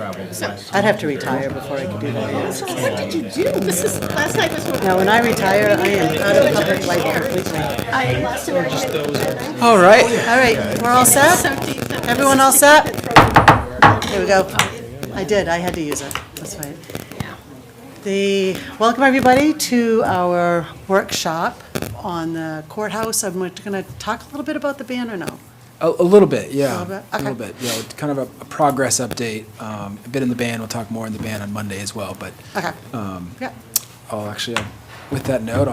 traveled west. I'd have to retire before I could do that. So what did you do? This is, last night was. Now, when I retire, I am out of public life completely. I lost an argument. All right, we're all set? Everyone all set? Here we go. I did, I had to use it, that's right. Welcome everybody to our workshop on the courthouse. I'm going to talk a little bit about the ban or no? A little bit, yeah. A little bit? A little Okay. bit, yeah. Kind of a progress update. A bit in the ban. We'll talk more in the ban on Monday as well. But Okay. Yeah. With that note,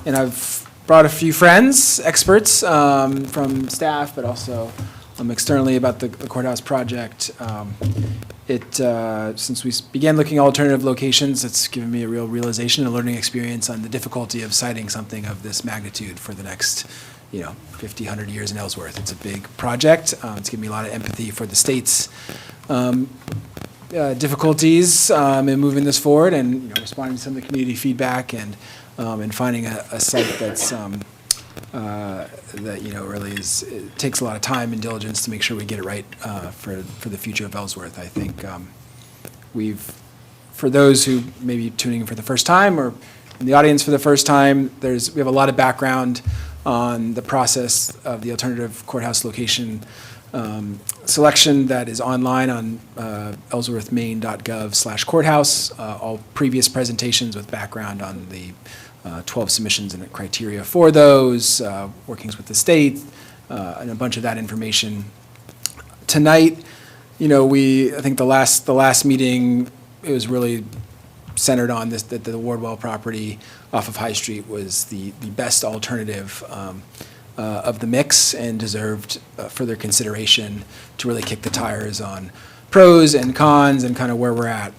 I've brought a few friends, experts from staff, but also externally about the courthouse project. Since we began looking at alternative locations, it's given me a real realization and learning experience on the difficulty of siting something of this magnitude for the next 50, 100 years in Ellsworth. It's a big project. It's given me a lot of empathy for the state's difficulties in moving this forward and responding to some of the community feedback and finding a site that's that really it takes a lot of time and diligence to make sure we get it right for the future of Ellsworth. I think for those who may be tuning in for the first time or in the audience for the first time, we have a lot of background on the process of the alternative courthouse location selection that is online on ellsworthmaine.gov/courthouse. All previous presentations with background on the 12 submissions and criteria for those, workings with the state, and a bunch of that information. Tonight, I think the last meeting, it was really centered on this, that the Wardwell property off of High Street was the best alternative of the mix and deserved further consideration to really kick the tires on pros and cons and kind of where we're at.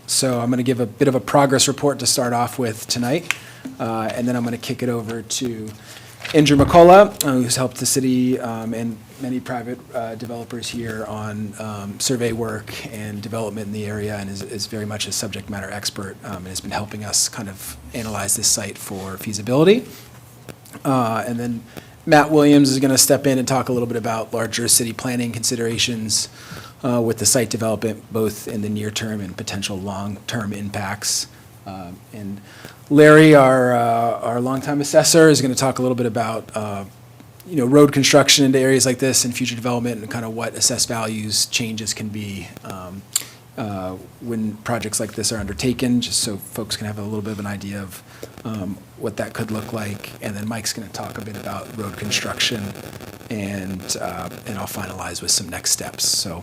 So I'm going to give a bit of a progress report to start off with tonight, and then I'm going to kick it over to Andrew McCullough, who's helped the city and many private developers here on survey work and development in the area, and is very much a subject matter expert and has been helping us kind of analyze this site for feasibility. And then Matt Williams is going to step in and talk a little bit about larger city planning considerations with the site development, both in the near term and potential long-term impacts. And Larry, our longtime assessor, is going to talk a little bit about road construction into areas like this and future development and kind of what assessed values changes can be when projects like this are undertaken, just so folks can have a little bit of an idea of what that could look like. And then Mike's going to talk a bit about road construction, and I'll finalize with some next steps. So.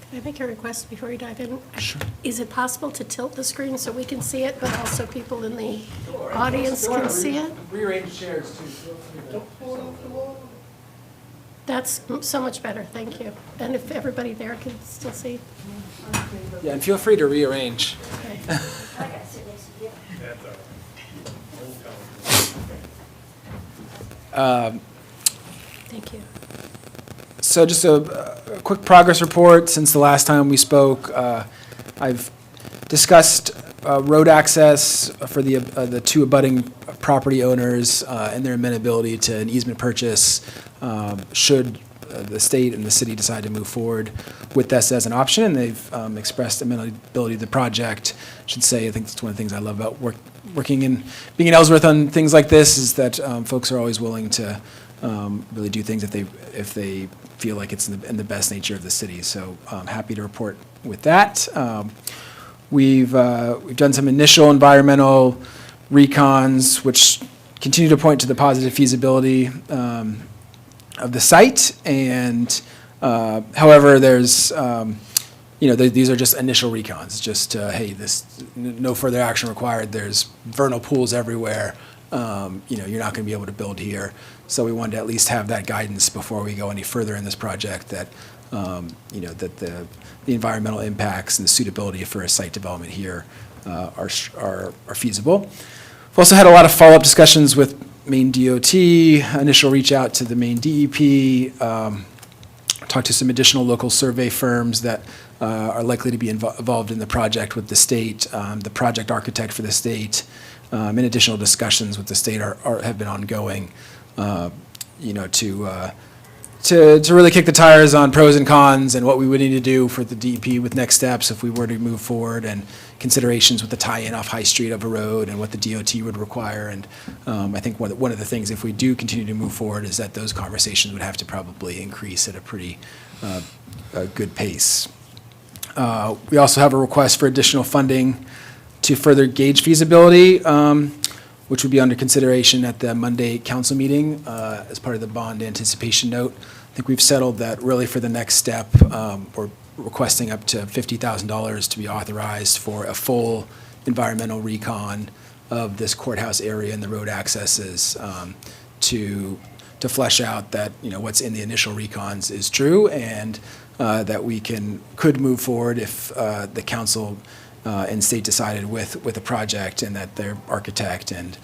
Can I make a request before you dive in? Sure. Is it possible to tilt the screen so we can see it, but also people in the audience can see it? Rearrange chairs too. That's so much better, thank you. And if everybody there can still see? Yeah, and feel free to rearrange. Okay. Thank you. So just a quick progress report since the last time we spoke. I've discussed road access for the two abutting property owners and their amenability to an easement purchase should the state and the city decide to move forward with this as an option. And they've expressed amenability to the project. I should say, I think that's one of the things I love about working in being in Ellsworth on things like this is that folks are always willing to really do things if they feel like it's in the best nature of the city. So I'm happy to report with that. We've done some initial environmental recons, which continue to point to the positive feasibility of the site. And however, there's these are just initial recons. Just hey, no further action required. There's vernal pools everywhere. You're not going to be able to build here. So we wanted to at least have that guidance before we go any further in this project that, that the environmental impacts and the suitability for a site development here are feasible. We've also had a lot of follow-up discussions with Maine DOT, initial reach out to the Maine DEP, talked to some additional local survey firms that are likely to be involved in the project with the state, the project architect for the state, and additional discussions with the state have been ongoing, to to really kick the tires on pros and cons and what we would need to do for the DEP with next steps if we were to move forward, and considerations with the tie-in off High Street of a road and what the DOT would require. And I think one of the things, if we do continue to move forward, is that those conversations would have to probably increase at a pretty a good pace. We also have a request for additional funding to further gauge feasibility, which would be under consideration at the Monday council meeting as part of the bond anticipation note. I think we've settled that really for the next step. We're requesting up to $50,000 to be authorized for a full environmental recon of this courthouse area and the road accesses to flesh out that, what's in the initial recons is true, and that we could move forward if the council and state decided with a project, and that their architect and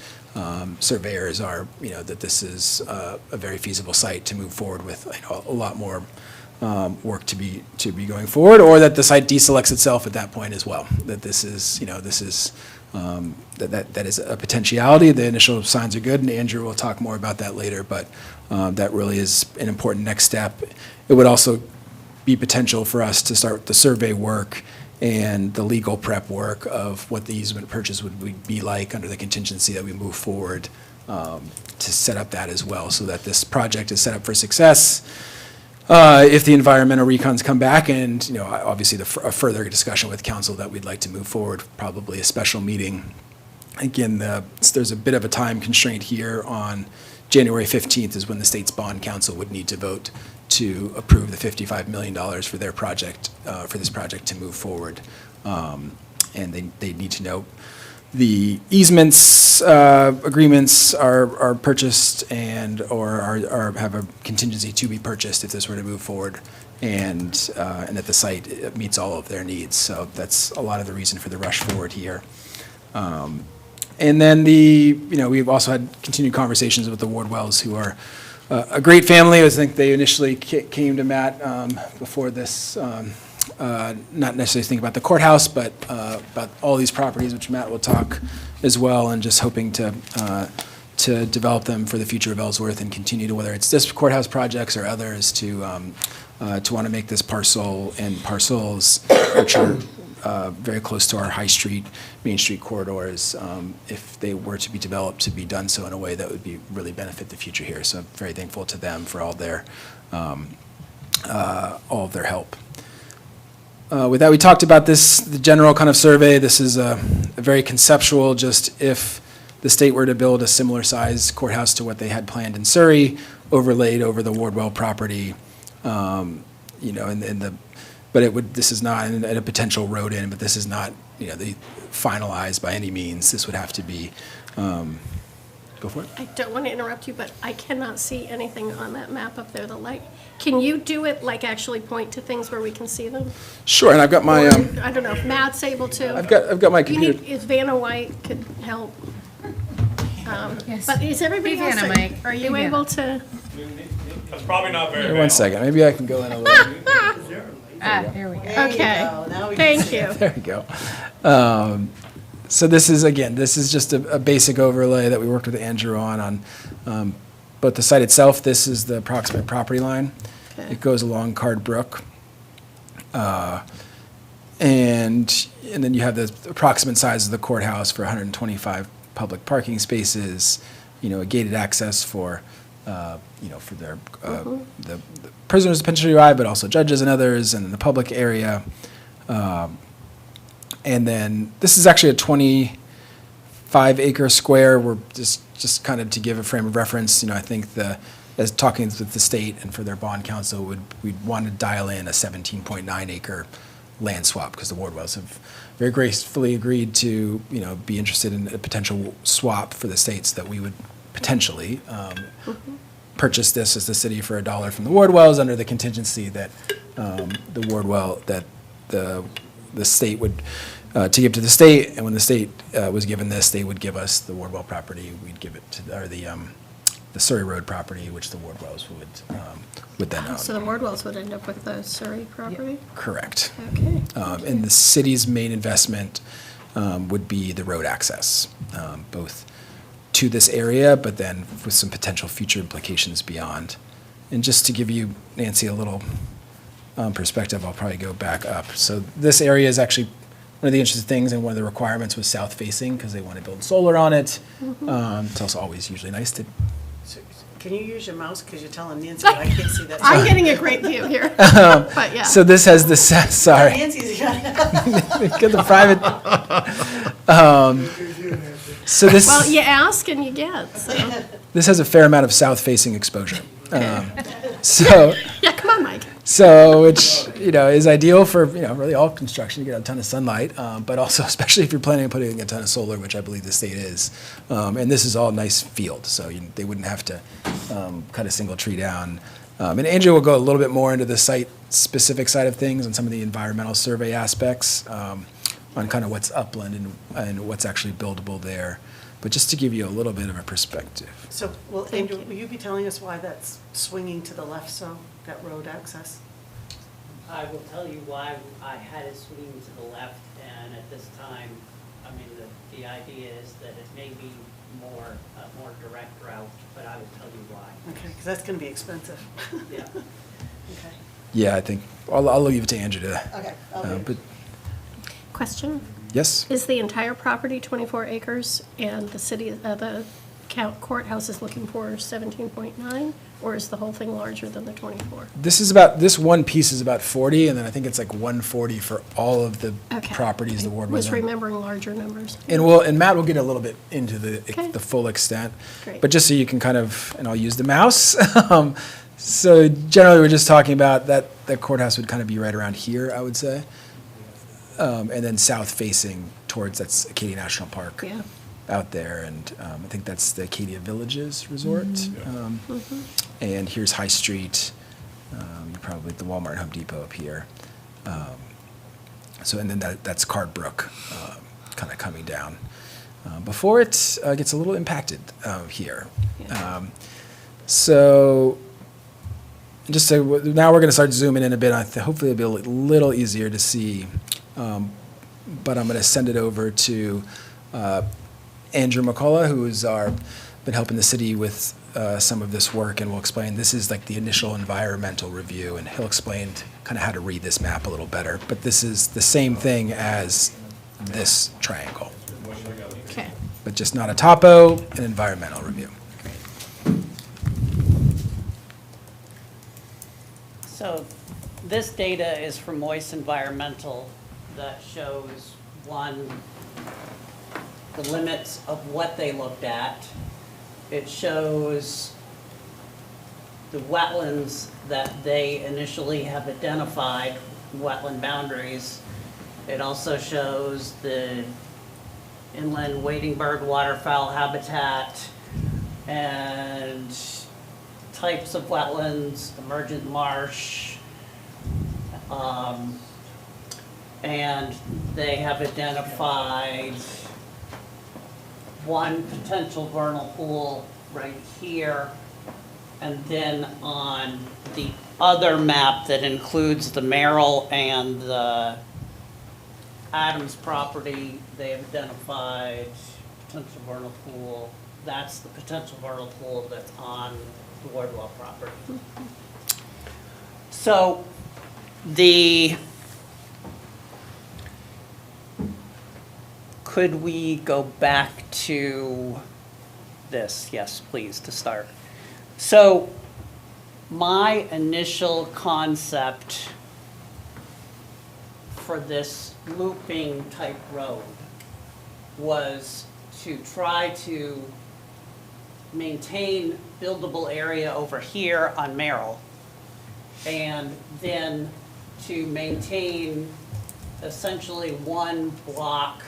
surveyors are, that this is a very feasible site to move forward with, a lot more work to be going forward, or that the site deselects itself at that point as well. That this is, that is a potentiality. The initial signs are good, and Andrew will talk more about that later, but that really is an important next step. It would also be potential for us to start the survey work and the legal prep work of what the easement purchase would be like under the contingency that we move forward, to set up that as well, so that this project is set up for success. If the environmental recons come back, and obviously a further discussion with council that we'd like to move forward, probably a special meeting. Again, there's a bit of a time constraint here. On January 15th is when the state's bond council would need to vote to approve the $55 million for their project, for this project to move forward. And they need to know the easements agreements are purchased or have a contingency to be purchased if this were to move forward, and that the site meets all of their needs. So that's a lot of the reason for the rush forward here. And then we've also had continued conversations with the Wardwells, who are a great family. I think they initially came to Matt before this, not necessarily thinking about the courthouse, but about all these properties, which Matt will talk as well, and just hoping to develop them for the future of Ellsworth and continue to, whether it's this courthouse projects or others, to want to make this parcel and parcels, which are very close to our High Street, Main Street corridors, if they were to be developed, to be done so in a way that would be really benefit the future here. So I'm very thankful to them for all of their help. With that, we talked about the general kind of survey. This is a very conceptual, just if the state were to build a similar size courthouse to what they had planned in Surrey, overlaid over the Wardwell property, but this is not, and a potential road in, but this is not, the finalized by any means. This would have to be, go for it. I don't want to interrupt you, but I cannot see anything on that map up there. Can you do it, actually point to things where we can see them? Sure, and I've got my, I don't know if Matt's able to. I've got my computer. If Vanna White could help. Yes. But is everybody Hey, else, Vanna, Mike. are Hey, you Vanna. able to? That's probably not very One valid. second, maybe I can go in a little. Here we go. Okay, Now we can thank see you. There we go. So this is just a basic overlay that we worked with Andrew on both the site itself. This is the approximate property line. Okay. It goes along Card Brook. And then you have the approximate size of the courthouse for 125 public parking spaces, a gated access for their, the prisoners potentially arrive, but also judges and others, and the public area. And then this is actually a 25-acre square. We're just kind of to give a frame of reference. I think as talking with the state and for their bond council, we'd want to dial in a 17.9-acre land swap, because the Wardwells have very gracefully agreed to be interested in a potential swap for the states, that we would potentially purchase this as the city for $1 from the Wardwells, under the contingency that the state would to give to the state, and when the state was given this, they would give us the Wardwell property. We'd give it to the Surrey Road property, which the Wardwells would then own. So the Wardwells would end up with the Surrey property? Correct. Okay. And the city's main investment would be the road access, both to this area, but then with some potential future implications beyond And just to give you, Nancy, a little perspective, I'll probably go back up. So this area is actually one of the interesting things, and one of the requirements was south-facing because they want to build solar on it. It's also always usually nice to. Can you use your mouse, because you're telling Nancy, but I can't see that. I'm getting a great view here, but yeah. So this has the, sorry, Nancy's got get the private. So this. Well, you ask and you get, so. This has a fair amount of south-facing exposure. So, Yeah, come on, Mike. so which, is ideal for, really all construction, you get a ton of sunlight, but also especially if you're planning on putting a ton of solar, which I believe the state is. And this is all nice field, so they wouldn't have to cut a single tree down. And Andrew will go a little bit more into the site-specific side of things and some of the environmental survey aspects on kind of what's upland and what's actually buildable there. But just to give you a little bit of a perspective. So, well, Andrew, will you be telling us why that's swinging to the left, so, that road access? I will tell you why I had it swinging to the left, and at this time, I mean, the idea is that it may be a more direct route, but I will tell you why. Okay, because that's going to be expensive. Yeah. Okay. Yeah, I think, I'll leave it to Andrew to, Okay. but, Question, yes? is the entire property 24 acres and the city, the courthouse is looking for 17.9? Or is the whole thing larger than the 24? This one piece is about 40, and then I think it's like 140 for all of the Okay. properties the ward was Was in. remembering larger numbers. And Matt will get a little bit into Okay. the full extent. Great. But just so you can kind of, and I'll use the mouse. So generally, we're just talking about that courthouse would kind of be right around here, I would say. And then south facing towards, that's Acadia National Park. Yeah. Out there, and I think that's the Acadia Villages Resort. And here's High Street, probably the Walmart and Home Depot up here. So, and then that's Card Brook, kind of coming down. Before it gets a little impacted here. So, just so, now we're going to start zooming in a bit. Hopefully it'll be a little easier to see. But I'm going to send it over to Andrew McCullough, who's been helping the city with some of this work, and will explain, this is like the initial environmental review, and he'll explain kind of how to read this map a little better. But this is the same thing as this triangle, Okay. but just not a topo, an environmental review. So this data is from Moist Environmental that shows, one, the limits of what they looked at. It shows the wetlands that they initially have identified, wetland boundaries. It also shows the inland wading bird waterfowl habitat and types of wetlands, emergent marsh, and they have identified one potential vernal pool right here. And then on the other map that includes the Merrill and the Adams property, they have identified potential vernal pool. That's the potential vernal pool that's on the Wardwell property. So could we go back to this? Yes, please, to start. So my initial concept for this looping type road was to try to maintain buildable area over here on Merrill, and then to maintain essentially one block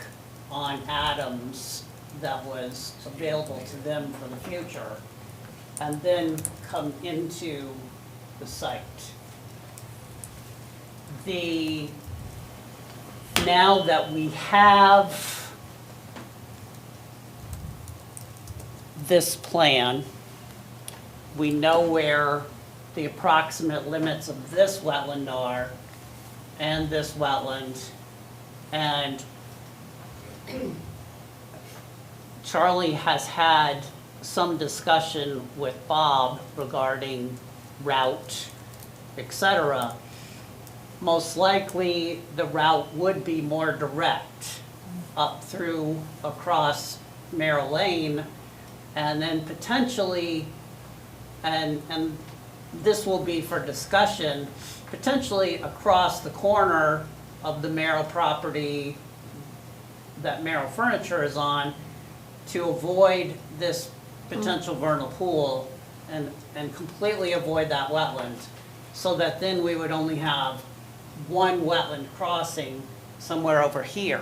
on Adams that was available to them for the future, and then come into the site. Now that we have this plan, we know where the approximate limits of this wetland are and this wetland, and Charlie has had some discussion with Bob regarding route, etc., most likely the route would be more direct up through across Merrill Lane, and then potentially, and this will be for discussion, potentially across the corner of the Merrill property that Merrill Furniture is on, to avoid this potential vernal pool and completely avoid that wetland, so that then we would only have one wetland crossing somewhere over here.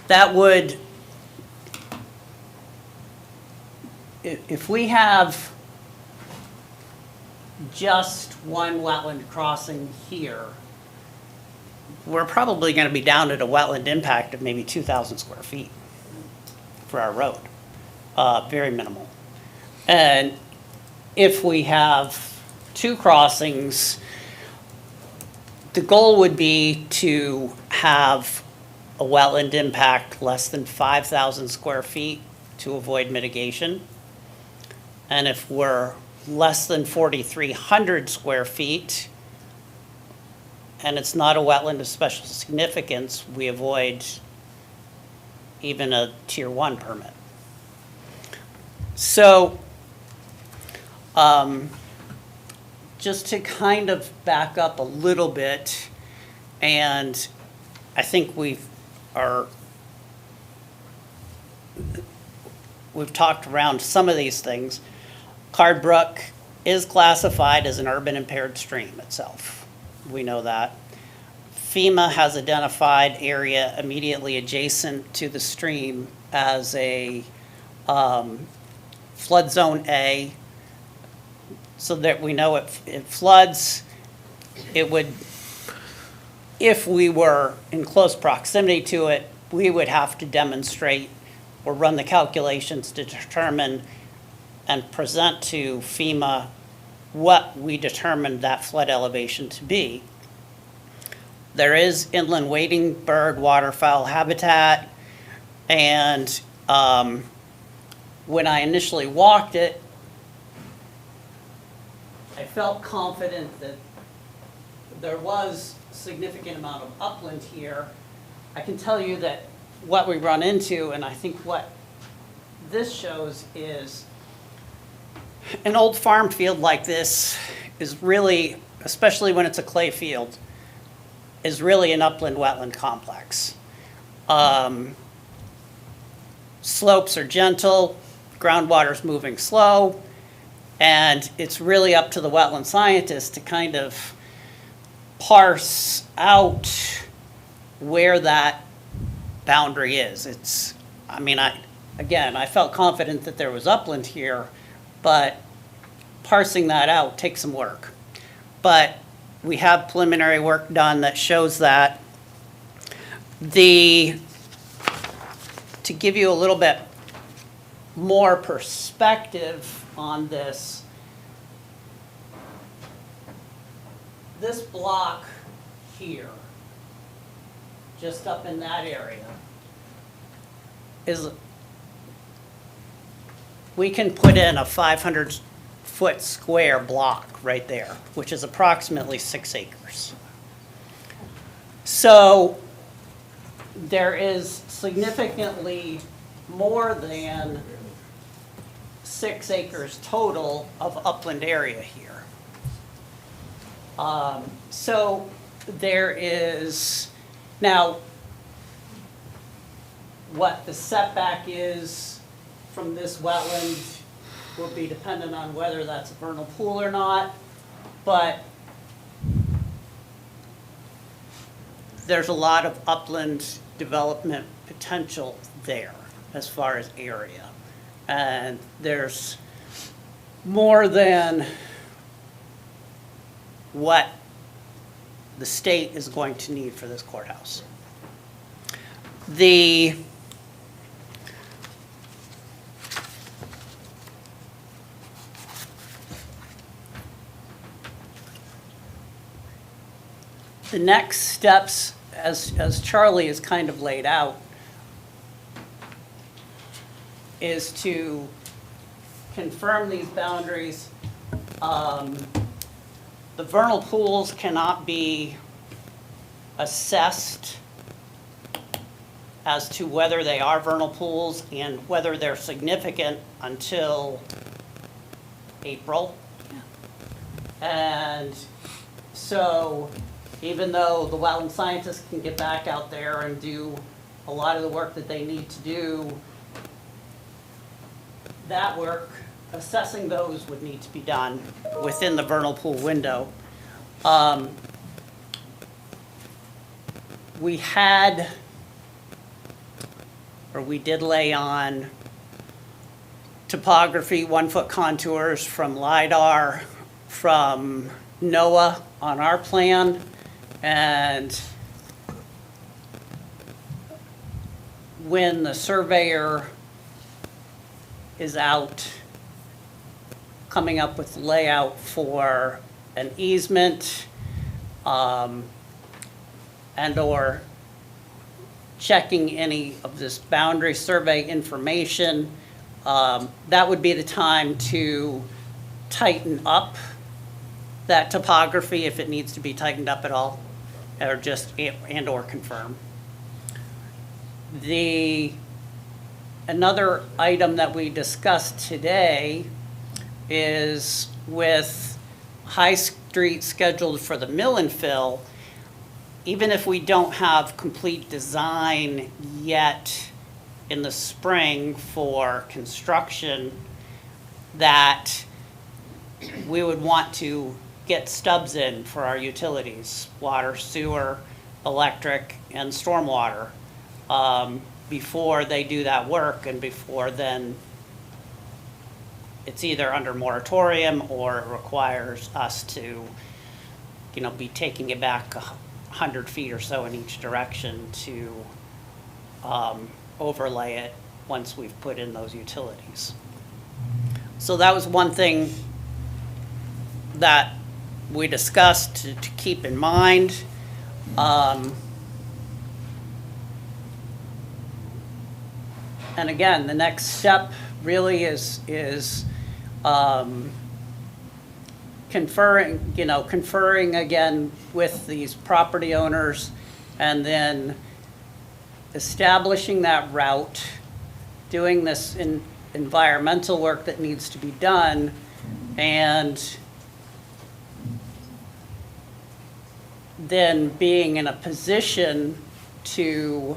That would, if we have just one wetland crossing here, we're probably going to be down at a wetland impact of maybe 2,000 square feet for our road. Very minimal. And if we have two crossings, the goal would be to have a wetland impact less than 5,000 square feet to avoid mitigation. And if we're less than 4,300 square feet, and it's not a wetland of special significance, we avoid even a tier 1 permit. So, just to kind of back up a little bit, and I think we've talked around some of these things. Card Brook is classified as an urban impaired stream itself. We know that. FEMA has identified area immediately adjacent to the stream as a flood zone A, so that we know if it floods, it would, if we were in close proximity to it, we would have to demonstrate or run the calculations to determine and present to FEMA what we determined that flood elevation to be. There is inland wading bird, waterfowl habitat, and when I initially walked it, I felt confident that there was a significant amount of upland here. I can tell you that what we run into, and I think what this shows, is an old farm field like this is really, especially when it's a clay field, is really an upland wetland complex. Slopes are gentle, groundwater's moving slow, and it's really up to the wetland scientists to kind of parse out where that boundary is. It's, I mean, I felt confident that there was upland here, but parsing that out takes some work. But we have preliminary work done that shows that. To give you a little bit more perspective on this, this block here, just up in that area, is, we can put in a 500-foot square block right there, which is approximately 6 acres. So there is significantly more than 6 acres total of upland area here. So there is, now, what the setback is from this wetland will be dependent on whether that's a vernal pool or not, but there's a lot of upland development potential there as far as area. And there's more than what the state is going to need for this courthouse. The next steps, as Charlie has kind of laid out, is to confirm these boundaries, The vernal pools cannot be assessed as to whether they are vernal pools and whether they're significant until April. And so even though the wetland scientists can get back out there and do a lot of the work that they need to do, that work, assessing those would need to be done within the vernal pool window. We did lay on topography, 1-foot contours from LiDAR, from NOAA on our plan, and when the surveyor is out coming up with layout for an easement, and/or checking any of this boundary survey information, that would be the time to tighten up that topography if it needs to be tightened up at all, or just, and/or confirm. Another item that we discussed today is with High Street scheduled for the mill and fill, even if we don't have complete design yet in the spring for construction, that we would want to get stubs in for our utilities, water, sewer, electric, and stormwater, before they do that work, and before then it's either under moratorium or it requires us to, be taking it back 100 feet or so in each direction to overlay it once we've put in those utilities. So that was one thing that we discussed to keep in mind. And again, the next step really is conferring again with these property owners, and then establishing that route, doing this environmental work that needs to be done, and then being in a position to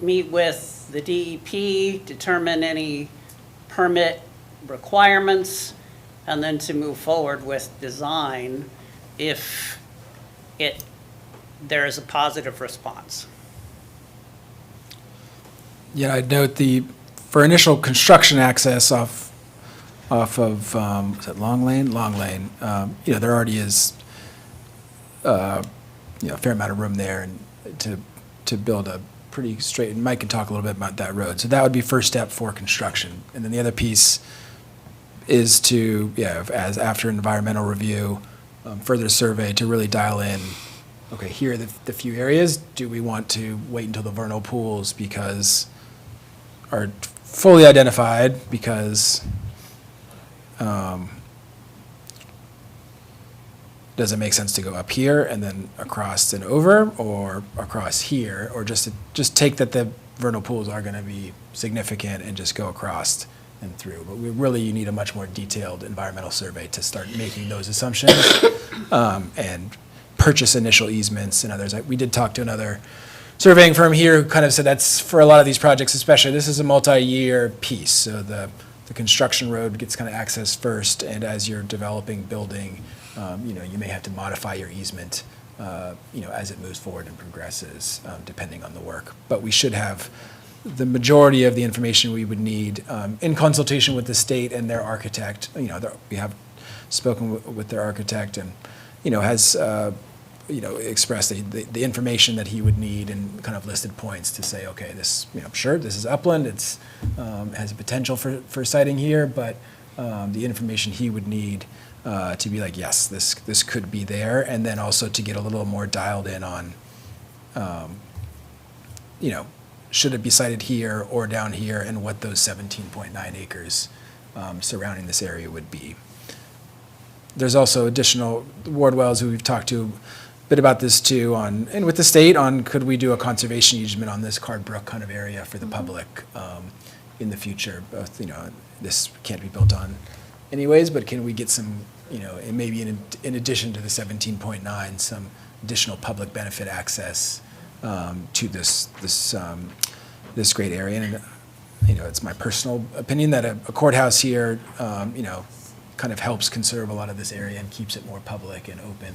meet with the DEP, determine any permit requirements, and then to move forward with design if there is a positive response. Yeah, I'd note for initial construction access off of, is it Long Lane? Long Lane. There already is, a fair amount of room there and to build a pretty straight, and Mike can talk a little bit about that road. So that would be first step for construction. And then the other piece is to, as after environmental review, further survey to really dial in, okay, here are the few areas. Do we want to wait until the vernal pools are fully identified because does it make sense to go up here and then across and over, or across here, or just take that the vernal pools are going to be significant and just go across and through? But you need a much more detailed environmental survey to start making those assumptions and purchase initial easements and others. We did talk to another surveying firm here who kind of said that's for a lot of these projects, especially this is a multi-year piece. So the construction road gets kind of accessed first, and as you're developing, building, you may have to modify your easement, as it moves forward and progresses, depending on the work. But we should have the majority of the information we would need in consultation with the state and their architect. We have spoken with their architect, and has expressed the information that he would need and kind of listed points to say, okay, this sure, this is upland, it's has a potential for siting here, but the information he would need to be like, yes, this could be there, and then also to get a little more dialed in on, should it be sited here or down here, and what those 17.9 acres surrounding this area would be. There's also additional Wardwells who we've talked to a bit about this too and with the state on could we do a conservation easement on this Card Brook kind of area for the public in the future. Both, this can't be built on anyways, but can we get some, and maybe in addition to the 17.9, some additional public benefit access to this great area. And, it's my personal opinion that a courthouse here, kind of helps conserve a lot of this area and keeps it more public and open.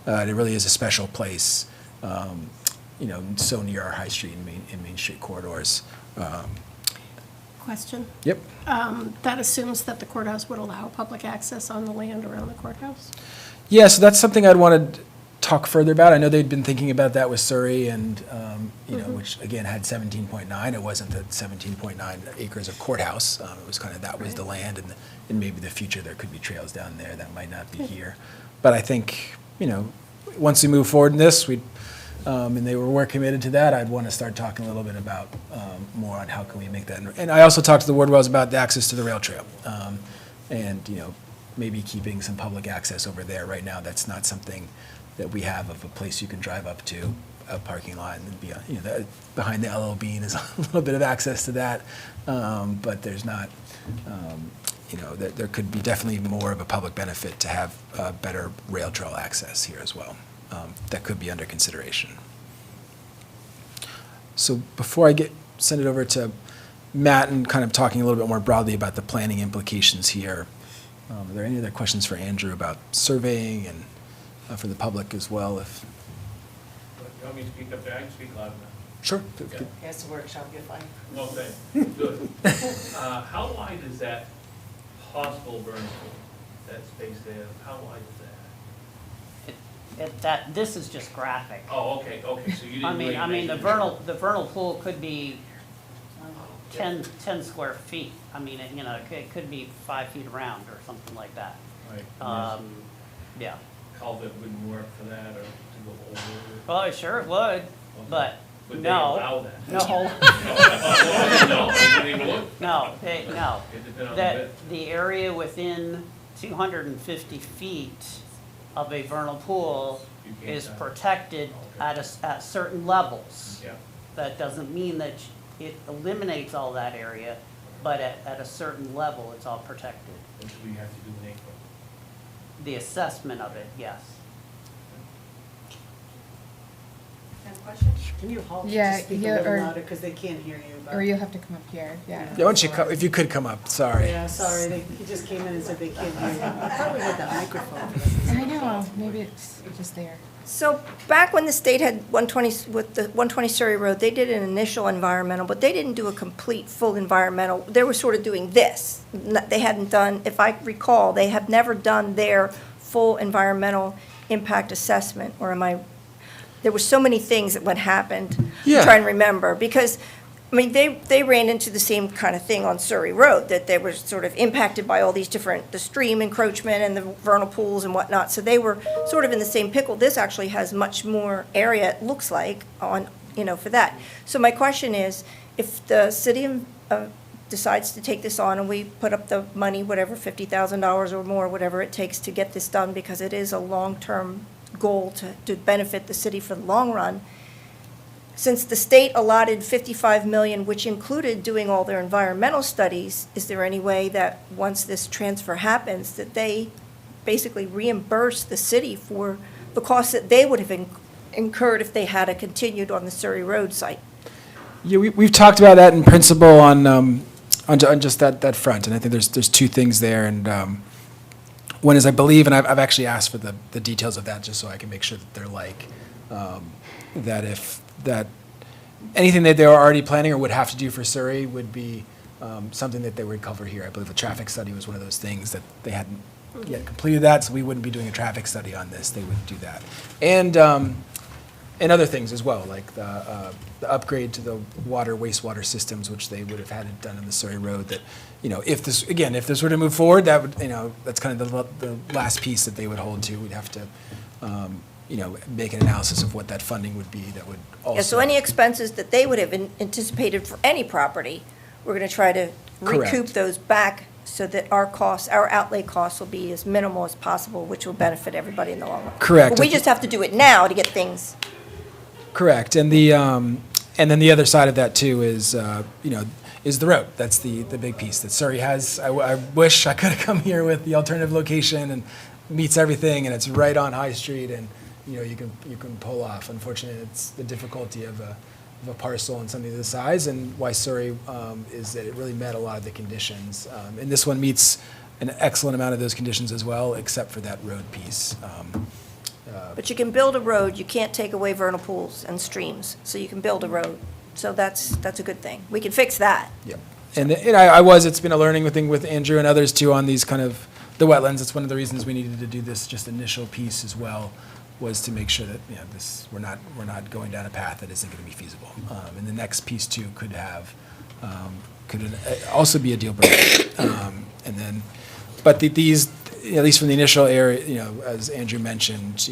It really is a special place, so near our High Street and Main Street corridors. Question? Yep. That assumes that the courthouse would allow public access on the land around the courthouse? Yeah, so that's something I'd want to talk further about. I know they'd been thinking about that with Surrey and, which again had 17.9. It wasn't the 17.9 acres of courthouse. It was kind of, that was the land and maybe the future there could be trails down there that might not be here. But I think, once we move forward in this, and they were committed to that, I'd want to start talking a little bit about more on how can we make that. And I also talked to the Wardwells about the access to the rail trail. And, maybe keeping some public access over there. Right now, that's not something that we have of a place you can drive up to, a parking lot, and be, behind the LL Bean is a little bit of access to that. But there's not, there could be definitely more of a public benefit to have better rail trail access here as well. That could be under consideration. So before I send it over to Matt and kind of talking a little bit more broadly about the planning implications here, are there any other questions for Andrew about surveying and for the public as well? If You want me to speak up there? I can speak loud enough. Sure. Okay. Has the workshop get fine? Okay, good. How wide is that possible burn pool, that space there? How wide is that? This is just graphic. Oh, okay, so you didn't really I mean, the measure it. vernal pool could be 10 square feet. I mean, it could be 5 feet around or something like that. Right. Yeah. Culvert wouldn't work for that, or to go over it? Well, sure it would, but Would they no. allow that? No, No, they wouldn't even look. no. It depends on the That bit. the area within 250 feet of a vernal pool You can't is have it. protected Okay. at certain levels. Yeah, That doesn't mean that it eliminates all that area, but at a certain level, it's all protected. which we have to do in April. The assessment of it, yes. Can you hold, Yeah, just speak a yeah, little or- louder, because they can't hear you. but- Or you'll have to come up here, yeah. Yeah, once if you could come up, sorry. Yeah, sorry, he just came in and said they can't hear you. Probably with that microphone. I know, maybe it's just there. So back when the state had 120, with the 120 Surrey Road, they did an initial environmental, but they didn't do a complete, full environmental. They were sort of doing this. They hadn't done, if I recall, they have never done their full environmental impact assessment, or am I, there were so many things that went happened. Yeah. I'm trying to remember, because, I mean, they ran into the same kind of thing on Surrey Road, that they were sort of impacted by all these different, the stream encroachment and the vernal pools and whatnot, so they were sort of in the same pickle. This actually has much more area, it looks like, on, for that. So my question is, if the city decides to take this on and we put up the money, whatever, $50,000 or more, whatever it takes to get this done, because it is a long-term goal to benefit the city for the long run, since the state allotted $55 million, which included doing all their environmental studies, is there any way that once this transfer happens, that they basically reimburse the city for the costs that they would have incurred if they had continued on the Surrey Road site? Yeah, we've talked about that in principle on just that front, and I think there's two things there, and one is I believe, and I've actually asked for the details of that just so I can make sure that they're that anything that they were already planning or would have to do for Surrey would be something that they would cover here. I believe a traffic study was one of those things that they hadn't yet completed that, so we wouldn't be doing a traffic study on this. They would do that. And other things as well, like the upgrade to the wastewater systems, which they would have had it done on the Surrey Road, that, if this were to move forward, that would, that's kind of the last piece that they would hold to. We'd have to, make an analysis of what that funding would be that would also. Yeah, so any expenses that they would have anticipated for any property, we're going to try to Correct. recoup those back so that our costs, our outlay costs will be as minimal as possible, which will benefit everybody in the long run. Correct. But we just have to do it now to get things. Correct, and and then the other side of that too is, is the road. That's the big piece that Surrey has. I wish I could have come here with the alternative location and meets everything, and it's right on High Street, and, you can pull off. Unfortunately, it's the difficulty of a parcel and something of this size, and why Surrey is that it really met a lot of the conditions. And this one meets an excellent amount of those conditions as well, except for that road piece. But you can build a road, you can't take away vernal pools and streams, so you can build a road. So that's a good thing. We can fix that. Yep. And it's been a learning thing with Andrew and others too on these kind of, the wetlands. It's one of the reasons we needed to do this just initial piece as well, was to make sure that, we're not going down a path that isn't going to be feasible. And the next piece too could also be a deal breaker. And then, but these, at least from the initial area, as Andrew mentioned,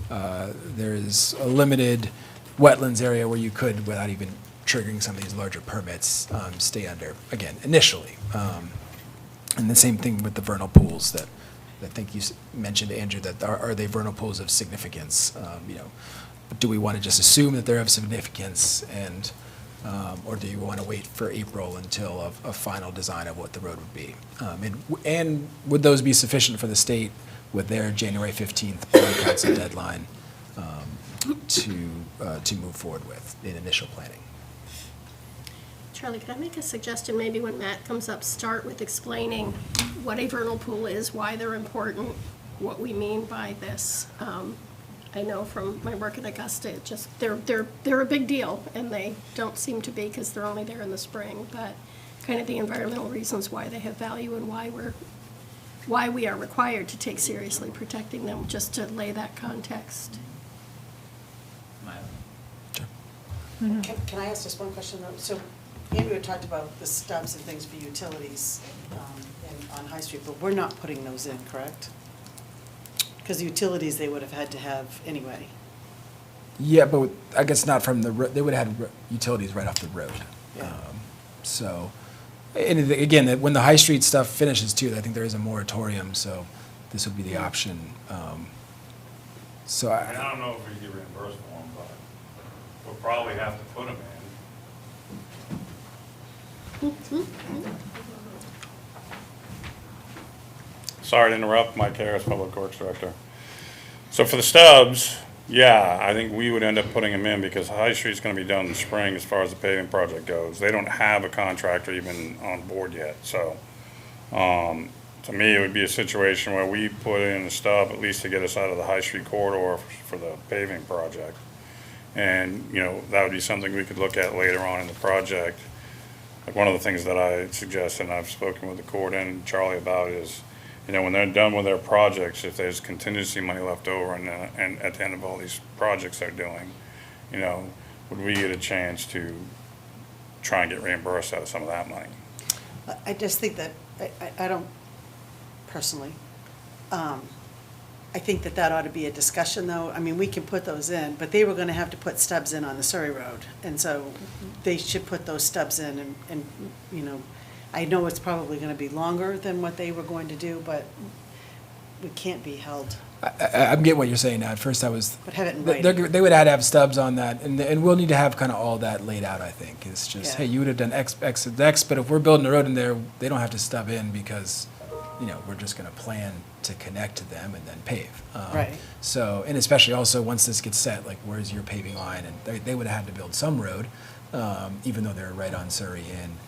there is a limited wetlands area where you could, without even triggering some of these larger permits, stay under, again, initially. And the same thing with the vernal pools that I think you mentioned, Andrew, that are they vernal pools of significance? Do we want to just assume that they're of significance, and or do you want to wait for April until a final design of what the road would be? And would those be sufficient for the state with their January 15th bond council deadline to move forward with in initial planning? Charlie, could I make a suggestion? Maybe when Matt comes up, start with explaining what a vernal pool is, why they're important, what we mean by this. I know from my work at Augusta, they're a big deal, and they don't seem to be because they're only there in the spring, but kind of the environmental reasons why they have value and why we are required to take seriously protecting them, just to lay that context. Can I ask just one question though? So Andrew had talked about the stubs and things for utilities on High Street, but we're not putting those in, correct? Because the utilities they would have had to have anyway. Yeah, but I guess not from they would have had utilities right off the road. Yeah. So, and again, when the High Street stuff finishes too, I think there is a moratorium, so this would be the option. So I don't know if we get reimbursed for them, but we'll probably have to put them in. Sorry to interrupt, Mike Harris, Public Works Director. So for the stubs, yeah, I think we would end up putting them in because High Street's gonna be done in the spring as far as the paving project goes. They don't have a contractor even on board yet, so, to me, it would be a situation where we put in the stub at least to get us out of the High Street corridor for the paving project. And, that would be something we could look at later on in the project. Like one of the things that I suggest, and I've spoken with the court and Charlie about, is, when they're done with their projects, if there's contingency money left over and at the end of all these projects they're doing, would we get a chance to try and get reimbursed out of some of that money? I just think that, I don't personally, I think that ought to be a discussion though. I mean, we can put those in, but they were gonna have to put stubs in on the Surrey Road. And so they should put those stubs in and I know it's probably gonna be longer than what they were going to do, but we can't be held. I'm getting what you're saying now. At first I was, But have it in writing. they would have to have stubs on that, and we'll need to have kind of all that laid out, I think. It's just, Yeah. hey, you would have done X, and X, but if we're building a road in there, they don't have to stub in because, we're just gonna plan to connect to them and then pave. Right. So, and especially also, once this gets set, like, where's your paving line? And they would have had to build some road, even though they're right on Surrey Inn.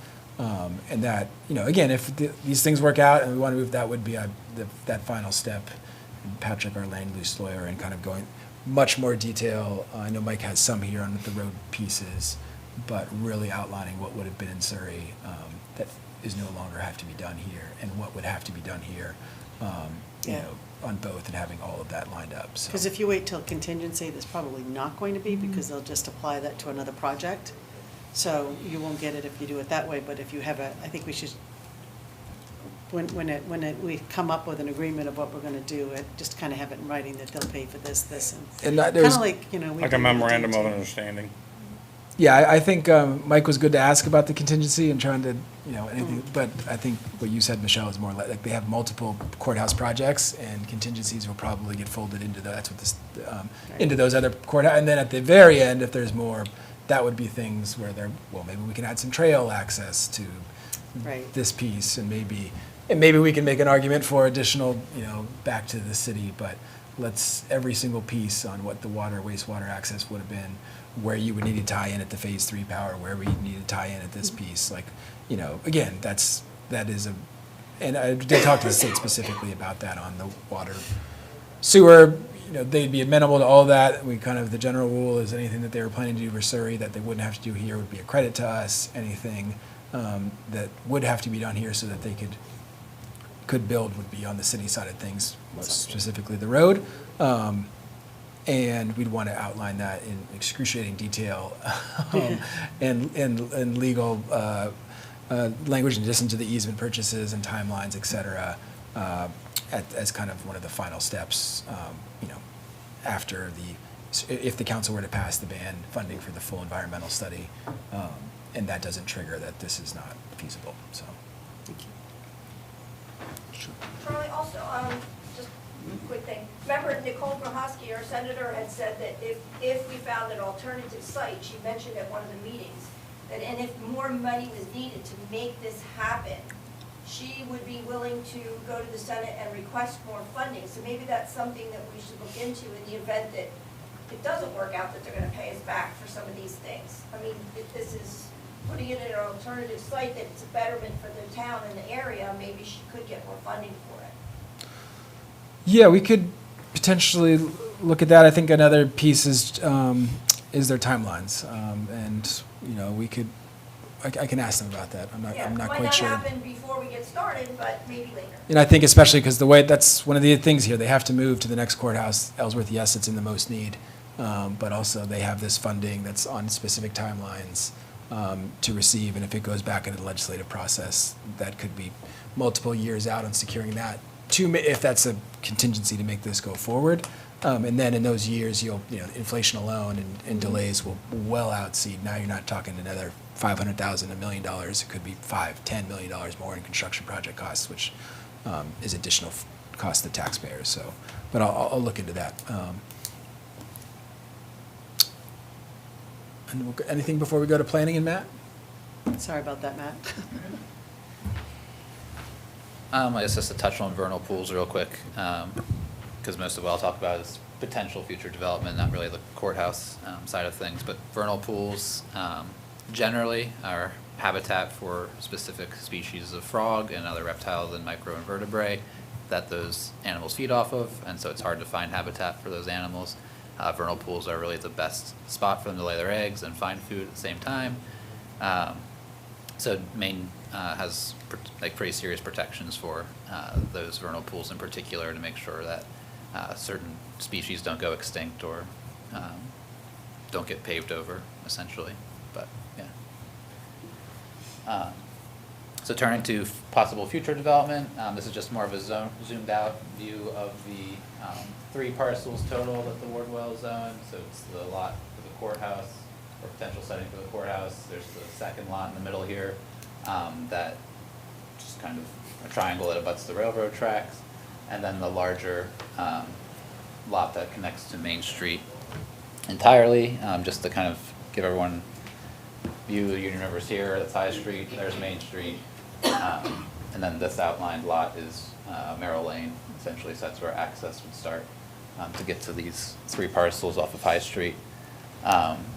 And that, again, if these things work out and we want to move, that would be that final step. And Patrick, our land use lawyer, and kind of going much more detail. I know Mike has some here on the road pieces, but really outlining what would have been in Surrey that is no longer have to be done here, and what would have to be done here, Yeah. on both, and having all of that lined up. So. Because if you wait till contingency, there's probably not going to be, because they'll just apply that to another project. So you won't get it if you do it that way, but if you have I think we should, we come up with an agreement of what we're gonna do, just kind of have it in writing that they'll pay for this, and And that kind there's- of like, we. Like do a with memorandum of DOT. understanding? Yeah, I think Mike was good to ask about the contingency and trying to, anything, but I think what you said, Michelle, is more like they have multiple courthouse projects, and contingencies will probably get folded into that's what this, into those other courthouse, and then at the very end, if there's more, that would be things where maybe we can add some trail access to Right. this piece, and maybe we can make an argument for additional, back to the city, but every single piece on what the wastewater access would have been, where you would need to tie in at the phase 3 power, where we need to tie in at this piece, again, that is and I did talk to the state specifically about that on the water sewer, they'd be amenable to all that. The general rule is anything that they were planning to do for Surrey that they wouldn't have to do here would be a credit to us. Anything that would have to be done here so that they could build would be on the city side of things, most specifically the road. And we'd want to outline that in excruciating detail and legal language in addition to the easement purchases and timelines, et cetera, as kind of one of the final steps, after if the council were to pass the ban funding for the full environmental study, and that doesn't trigger that this is not feasible, so. Charlie, also, just a quick thing. Remember Nicole Grohosky, our senator, had said that if we found an alternative site, she mentioned at one of the meetings, and if more money was needed to make this happen, she would be willing to go to the Senate and request more funding. So maybe that's something that we should look into in the event that it doesn't work out, that they're gonna pay us back for some of these things. I mean, if this is putting it in an alternative site, that it's a betterment for the town and the area, maybe she could get more funding for it. Yeah, we could potentially look at that. I think another piece is their timelines, and we could. I can ask them about that. I'm not quite sure. Might not happen before we get started, but maybe later. And I think especially because that's one of the things here. They have to move to the next courthouse, Ellsworth. Yes, it's in the most need, but also they have this funding that's on specific timelines to receive, and if it goes back into the legislative process, that could be multiple years out on securing that. If that's a contingency to make this go forward, and then in those years, inflation alone and delays will well outseed. Now you're not talking another $500,000, $1 million. It could be $5-10 million more in construction project costs, which is additional cost to taxpayers. So, but I'll look into that. And anything before we go to planning and Matt? Sorry about that, Matt. I guess just to touch on vernal pools real quick, because most of what I'll talk about is potential future development, not really the courthouse side of things. But vernal pools generally are habitat for specific species of frog and other reptiles and microinvertebrate that those animals feed off of, and so it's hard to find habitat for those animals. Vernal pools are really the best spot for them to lay their eggs and find food at the same time. So Maine has pretty serious protections for those vernal pools in particular to make sure that certain species don't go extinct or don't get paved over, essentially. But yeah. So turning to possible future development, this is just more of a zoomed out view of the 3 parcels total that the Wardwell zone. So it's the lot for the courthouse, or potential setting for the courthouse. There's the second lot in the middle here, that just kind of a triangle that abuts the railroad tracks, and then the larger lot that connects to Main Street entirely, just to kind of give everyone view. The Union River's here, that's High Street, there's Main Street, and then this outlined lot is Merrill Lane, essentially, so that's where access would start to get to these 3 parcels off of High Street.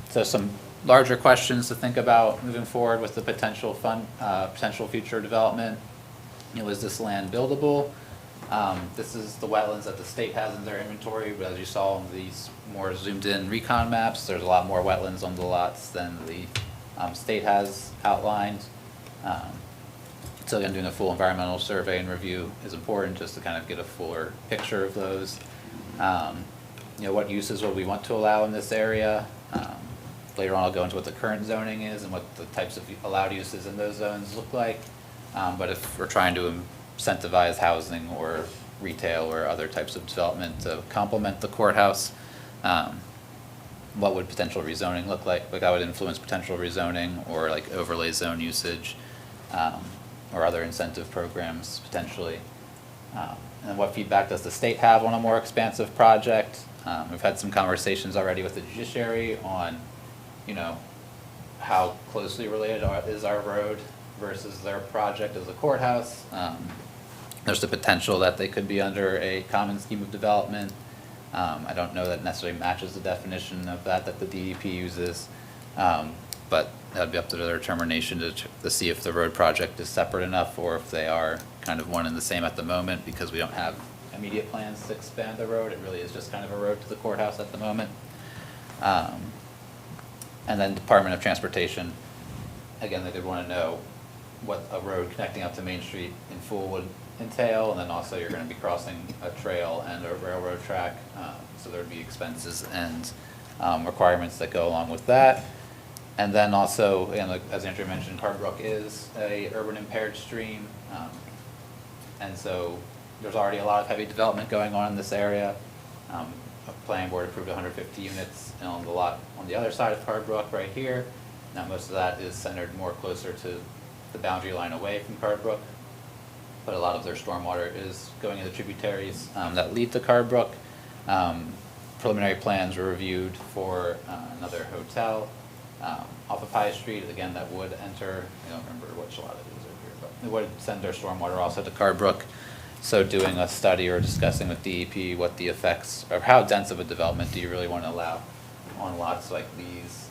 So some larger questions to think about moving forward with the potential future development. Is this land buildable? This is the wetlands that the state has in their inventory, but as you saw on these more zoomed in recon maps, there's a lot more wetlands on the lots than the state has outlined. So again, doing a full environmental survey and review is important just to kind of get a fuller picture of those. What uses will we want to allow in this area? Later on I'll go into what the current zoning is and what the types of allowed uses in those zones look like. But if we're trying to incentivize housing or retail or other types of development to complement the courthouse, what would potential rezoning look like? Like that would influence potential rezoning or like overlay zone usage, or other incentive programs potentially. And what feedback does the state have on a more expansive project? We've had some conversations already with the judiciary on, you know, how closely related is our road versus their project as a courthouse. There's the potential that they could be under a common scheme of development. I don't know that necessarily matches the definition of that the DEP uses, but that'd be up to their determination to see if the road project is separate enough or if they are kind of one and the same at the moment, because we don't have immediate plans to expand the road. It really is just kind of a road to the courthouse at the moment. And then Department of Transportation, again, they did want to know what a road connecting up to Main Street in full would entail, and then also you're going to be crossing a trail and a railroad track, so there would be expenses and requirements that go along with that. And then also, and as Andrew mentioned, Carbrook is a urban impaired stream, and so there's already a lot of heavy development going on in this area. A planning board approved 150 units on the lot on the other side of Carbrook right here. Now most of that is centered more closer to the boundary line away from Carbrook, but a lot of their stormwater is going into tributaries that lead to Carbrook. Preliminary plans were reviewed for another hotel off of High Street, again, that would enter, I don't remember which lot it is over here, but it would send their stormwater also to Carbrook. So doing a study or discussing with DEP what the effects, or how dense of a development do you really want to allow on lots like these,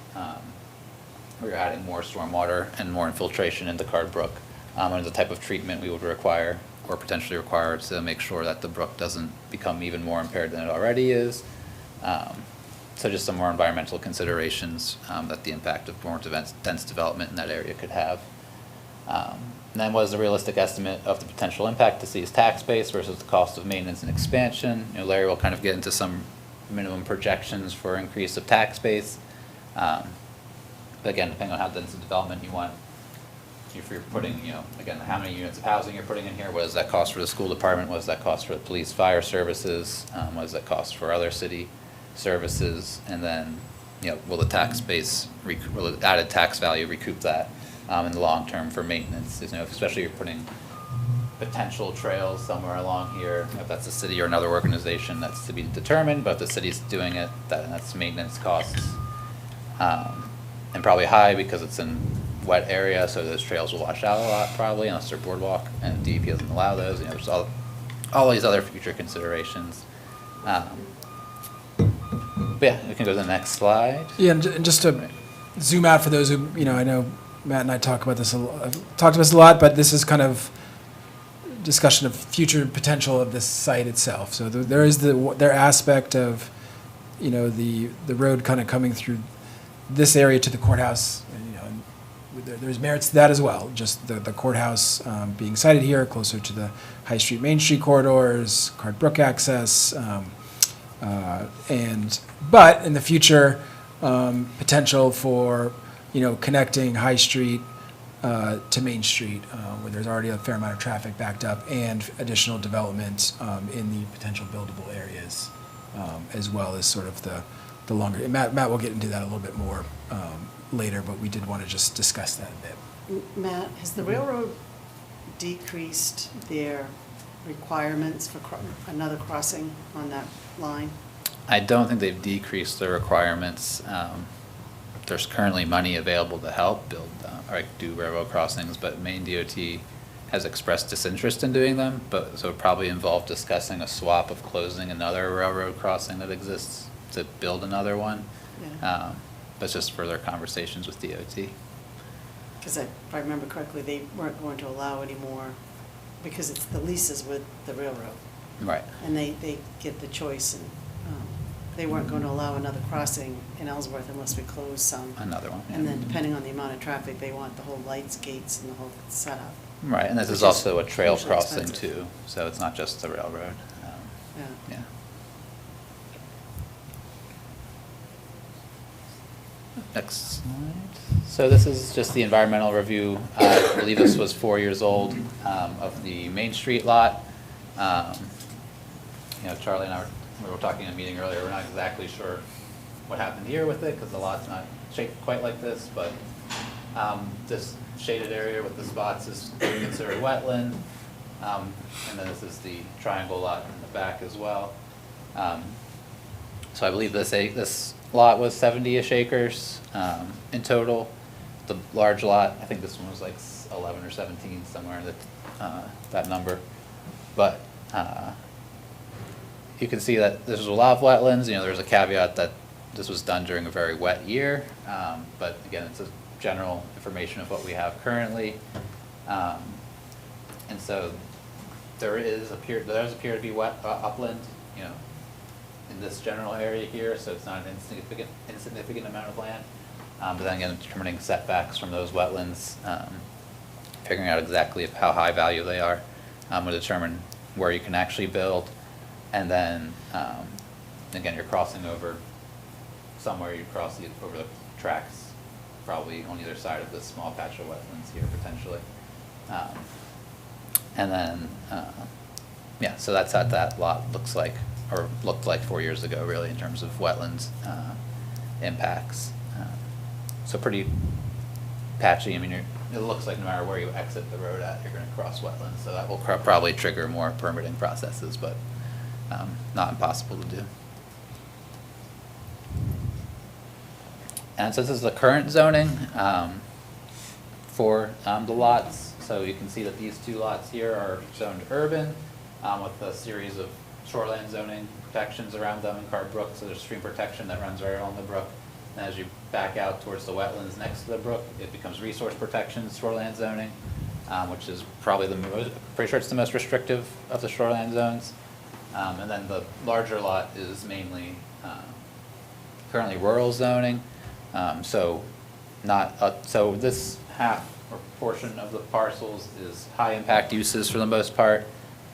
where you're adding more stormwater and more infiltration into Carbrook, and the type of treatment we would require or potentially require to make sure that the brook doesn't become even more impaired than it already is. So just some more environmental considerations that the impact of more dense development in that area could have. And then what is the realistic estimate of the potential impact to city's tax base versus the cost of maintenance and expansion? You know, Larry will kind of get into some minimum projections for increase of tax base. But again, depending on how dense of development you want, if you're putting, you know, again, how many units of housing you're putting in here, what does that cost for the school department, what does that cost for the police, fire services, what does that cost for other city services, and then, you know, will the tax base, will the added tax value recoup that in the long term for maintenance? You know, especially if you're putting potential trails somewhere along here, you know, if that's a city or another organization, that's to be determined, but if the city's doing it, that's maintenance costs, and probably high because it's in wet area, so those trails will wash out a lot probably unless they're boardwalk, and DEP doesn't allow those. You know, there's all these other future considerations. But yeah, we can go to the next slide. Yeah, and just to zoom out for those who, you know, I know Matt and I talked about this a lot, but this is kind of discussion of future potential of this site itself. So there is their aspect of, you know, the road kind of coming through this area to the courthouse, and, you know, and there's merits to that as well. Just the courthouse being sited here, closer to the High Street, Main Street corridors, Cardbrook access, but in the future, potential for, you know, connecting High Street to Main Street, where there's already a fair amount of traffic backed up, and additional development in the potential buildable areas, as well as sort of the longer. And Matt will get into that a little bit more later, but we did want to just discuss that a bit. Matt, has the railroad decreased their requirements for another crossing on that line? I don't think they've decreased their requirements. There's currently money available to help build or do railroad crossings, but Maine DOT has expressed disinterest in doing them. But so it probably involve discussing a swap of closing another railroad crossing that exists to build another one. Yeah. But it's just further conversations with DOT. Because if I remember correctly, they weren't going to allow any more, because it's the leases with the railroad. Right. And they get the choice, and they weren't going to allow another crossing in Ellsworth unless we close some. Another one. And yeah. then depending on the amount of traffic, they want the whole lights, gates, and the whole setup. Right, and this Which is is also a trail hugely crossing expensive. too, so it's not just the railroad. Yeah. Yeah. Next slide. So this is just the environmental review. I believe this was 4 years old, of the Main Street lot. You know, Charlie and I we were talking in a meeting earlier. We're not exactly sure what happened here with it, because the lot's not shaped quite like this, but this shaded area with the spots is considered wetland. And then this is the triangle lot in the back as well. So I believe this lot was 70-ish acres in total. The large lot, I think this one was like 11 or 17, somewhere in that number. But you can see that there's a lot of wetlands. You know, there's a caveat that this was done during a very wet year. But again, it's a general information of what we have currently. And so there does appear to be wet upland, you know, in this general area here, so it's not an insignificant amount of land. But then again, determining setbacks from those wetlands, figuring out exactly how high value they are, will determine where you can actually build. And then, again, you're crossing over, somewhere you cross over the tracks, probably on either side of this small patch of wetlands here potentially. And then, yeah, so that's what that lot looks like, or looked like 4 years ago, really, in terms of wetlands impacts. So pretty patchy. I mean, it looks like no matter where you exit the road at, you're going to cross wetlands. So that will probably trigger more permitting processes, but not impossible to do. And so this is the current zoning for the lots. So you can see that these two lots here are zoned urban with a series of shoreline zoning protections around them in Carb Brook. So there's stream protection that runs right along the brook. And as you back out towards the wetlands next to the brook, it becomes resource protection, shoreline zoning, which is probably pretty sure it's the most restrictive of the shoreline zones. And then the larger lot is mainly currently rural zoning. So this half or portion of the parcels is high impact uses for the most part.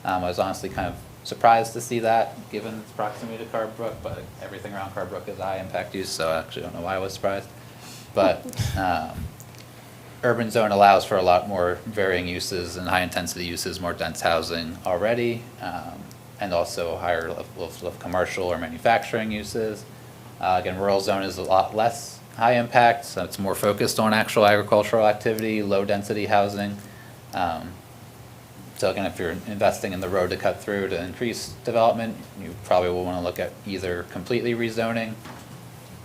I was honestly kind of surprised to see that given its proximity to Carb Brook, but everything around Carb Brook is high impact use, so I actually don't know why I was surprised. But urban zone allows for a lot more varying uses and high intensity uses, more dense housing already, and also higher levels of commercial or manufacturing uses. Again, rural zone is a lot less high impact, so it's more focused on actual agricultural activity, low density housing. So again, if you're investing in the road to cut through to increase development, you probably will want to look at either completely rezoning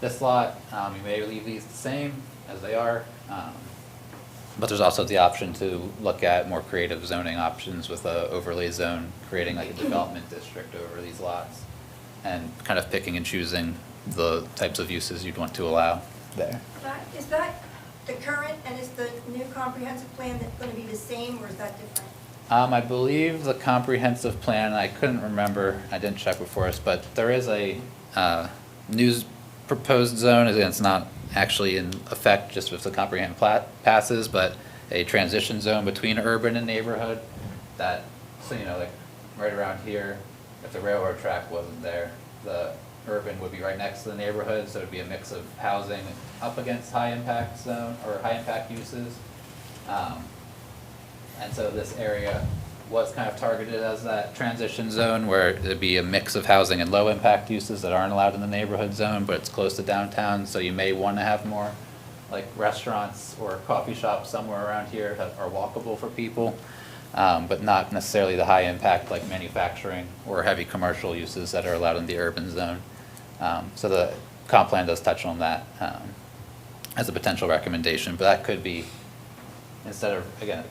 this lot. You may leave these the same as they are, but there's also the option to look at more creative zoning options with a overlay zone, creating like a development district over these lots, and kind of picking and choosing the types of uses you'd want to allow there. Is that the current, and is the new comprehensive plan going to be the same, or is that different? I believe the comprehensive plan, I couldn't remember, I didn't check before us, but there is a new proposed zone. It's not actually in effect just if the comprehensive plat passes, but a transition zone between urban and neighborhood that, so you know, like right around here, if the railroad track wasn't there, the urban would be right next to the neighborhood, so it'd be a mix of housing up against high impact zone or high impact uses. And so this area was kind of targeted as that transition zone where it'd be a mix of housing and low impact uses that aren't allowed in the neighborhood zone, but it's close to downtown, so you may want to have more like restaurants or coffee shops somewhere around here that are walkable for people, but not necessarily the high impact like manufacturing or heavy commercial uses that are allowed in the urban zone. So the comp plan does touch on that as a potential recommendation, but that could be, instead of, again,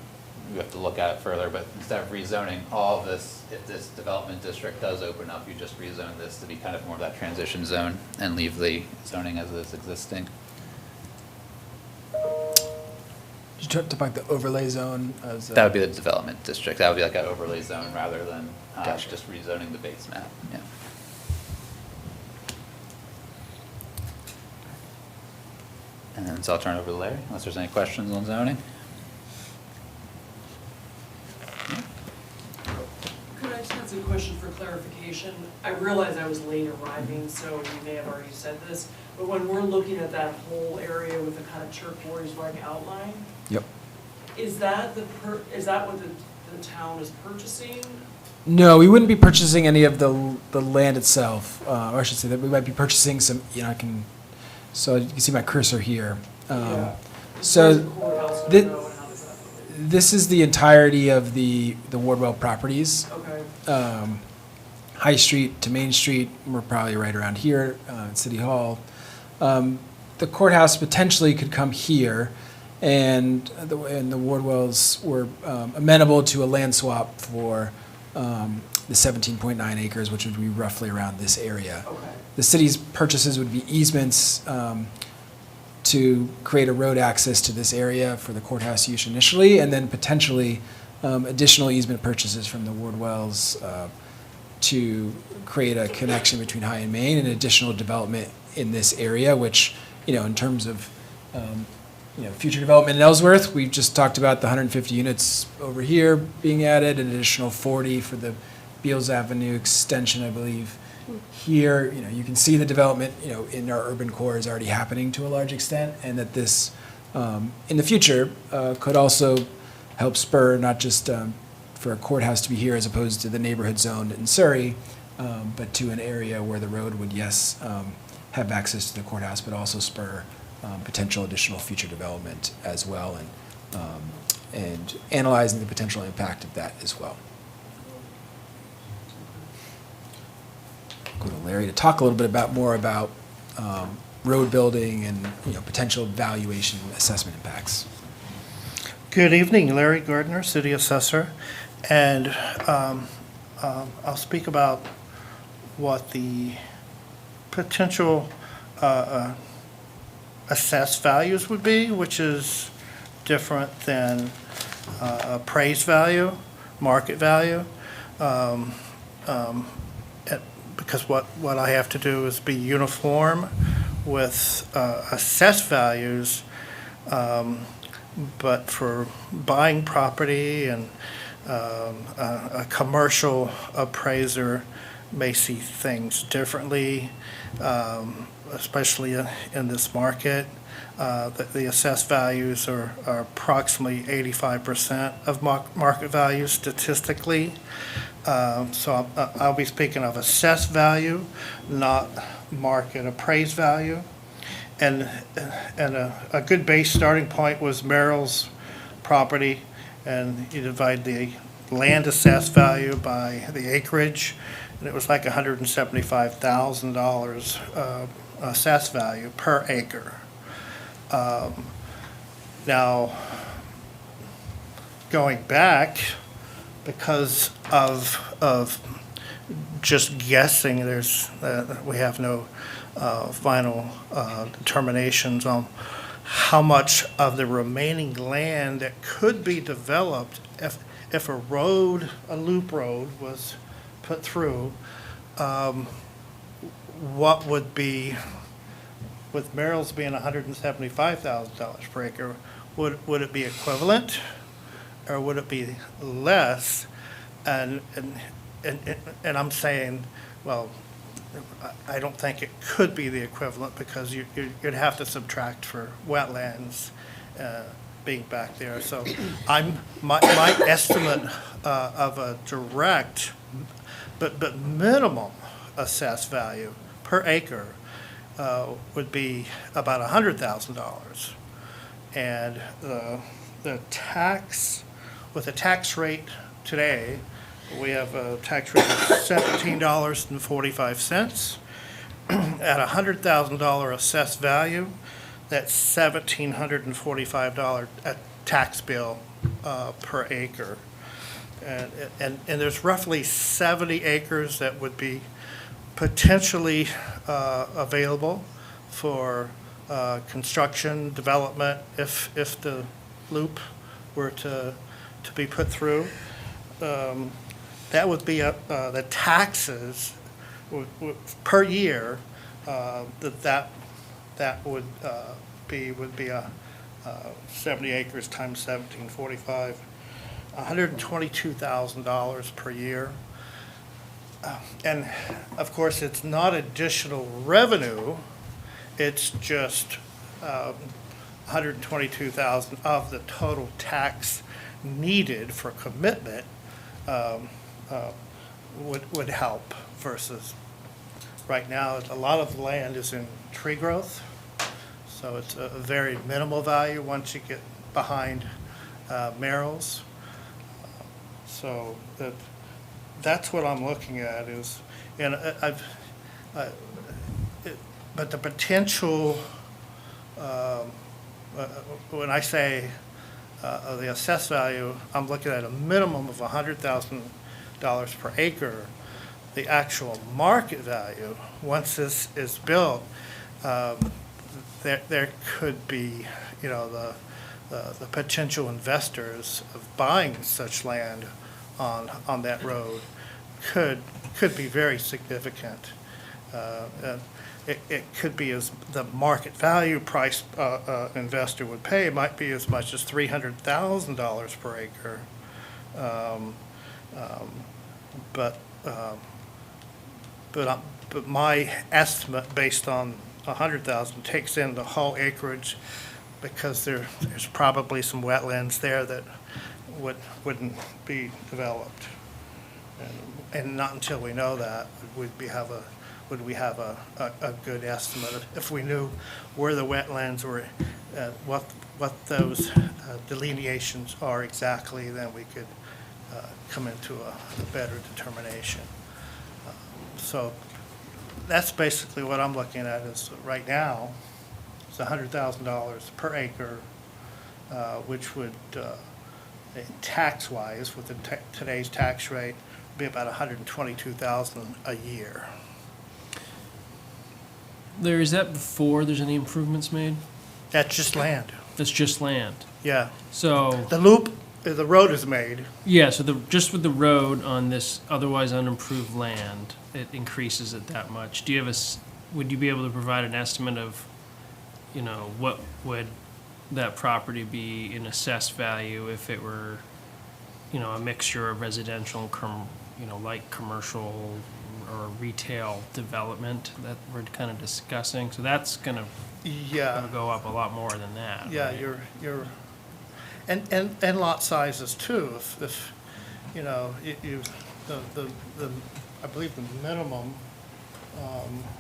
we have to look at it further, but instead of rezoning all of this, if this development district does open up, you just rezone this to be kind of more of that transition zone and leave the zoning as is existing. You talked about the overlay zone as That would be the development district. That would be like an overlay zone rather than Gotcha. just rezoning the base map, yeah. And then, so I'll turn it over to Larry, unless there's any questions on zoning. Could I just ask a question for clarification? I realize I was late arriving, so you may have already said this, but when we're looking at that whole area with the kind of turquoise-like outline, Yep. is that what the town is purchasing? No, we wouldn't be purchasing any of the land itself, or I should say that we might be purchasing some, so you can see my cursor here. Yeah. So Where's the courthouse gonna thi- go and how does that fit? this is the entirety of the Wardwell properties. Okay. High Street to Main Street, we're probably right around here, at City Hall. The courthouse potentially could come here, and the Wardwells were amenable to a land swap for the 17.9 acres, which would be roughly around this area. Okay. The city's purchases would be easements to create a road access to this area for the courthouse use initially, and then potentially additional easement purchases from the Wardwells to create a connection between High and Main and additional development in this area, which, in terms of, future development in Ellsworth, we've just talked about the 150 units over here being added, an additional 40 for the Beals Avenue extension, I believe. Here, you can see the development, in our urban core is already happening to a large extent, and that this, in the future, could also help spur not just for a courthouse to be here as opposed to the neighborhood zone in Surrey, but to an area where the road would, yes, have access to the courthouse, but also spur potential additional future development as well, and analyzing the potential impact of that as well. Go to Larry to talk a little bit more about road building and potential valuation assessment impacts. Good evening, Larry Gardner, City Assessor, and I'll speak about what the potential assessed values would be, which is different than appraised value, market value. Because what I have to do is be uniform with assessed values, but for buying property and a commercial appraiser may see things differently, especially in this market. The assessed values are approximately 85% of market value statistically. So I'll be speaking of assessed value, not market appraised value. And a good base starting point was Merrill's property, and you divide the land assessed value by the acreage, and it was like $175,000 assessed value per acre. Now, going back, because of just guessing, we have no final determinations on how much of the remaining land that could be developed if a loop road was put through, what would be, with Merrill's being $175,000 per acre, would it be equivalent, or would it be less? And I'm saying, well, I don't think it could be the equivalent, because you'd have to subtract for wetlands being back there. So my estimate of a direct but minimum assessed value per acre would be about $100,000. And the tax, with the tax rate today, we have a tax rate of $17.45. At $100,000 assessed value, that's $1,745 tax bill per acre. And there's roughly 70 acres that would be potentially available for construction, development, if the loop were to be put through. That would be the taxes per year that would be 70 acres times 1745, $122,000 per year. And of course, it's not additional revenue, it's just $122,000 of the total tax needed for commitment. would help versus, right now, a lot of the land is in tree growth, so it's a very minimal value once you get behind Merrill's. So that's what I'm looking at is, and but the potential, when I say the assessed value, I'm looking at a minimum of $100,000 per acre. The actual market value, once this is built, there could be, the potential investors of buying such land on that road could be very significant. And it could be as the market value price investor would pay might be as much as $300,000 per acre. But my estimate based on 100,000 takes in the whole acreage because there's probably some wetlands there that wouldn't be developed. And not until we know that would we have a good estimate. If we knew where the wetlands were, what those delineations are exactly, then we could come into a better determination. So that's basically what I'm looking at is right now, it's $100,000 per acre, which would, tax-wise, with today's tax rate, be about $122,000 a year. Larry, is that before there's any improvements made? That's just land, That's just land. yeah. So, The road is made, yeah, so just with the road on this otherwise unimproved land, it increases it that much. Do you have would you be able to provide an estimate of, what would that property be in assessed value if it were, a mixture of residential and light commercial or retail development that we're kind of discussing? So that's gonna yeah. go up a lot more than that. Yeah, right? you're, and lot sizes too, if, I believe the minimum,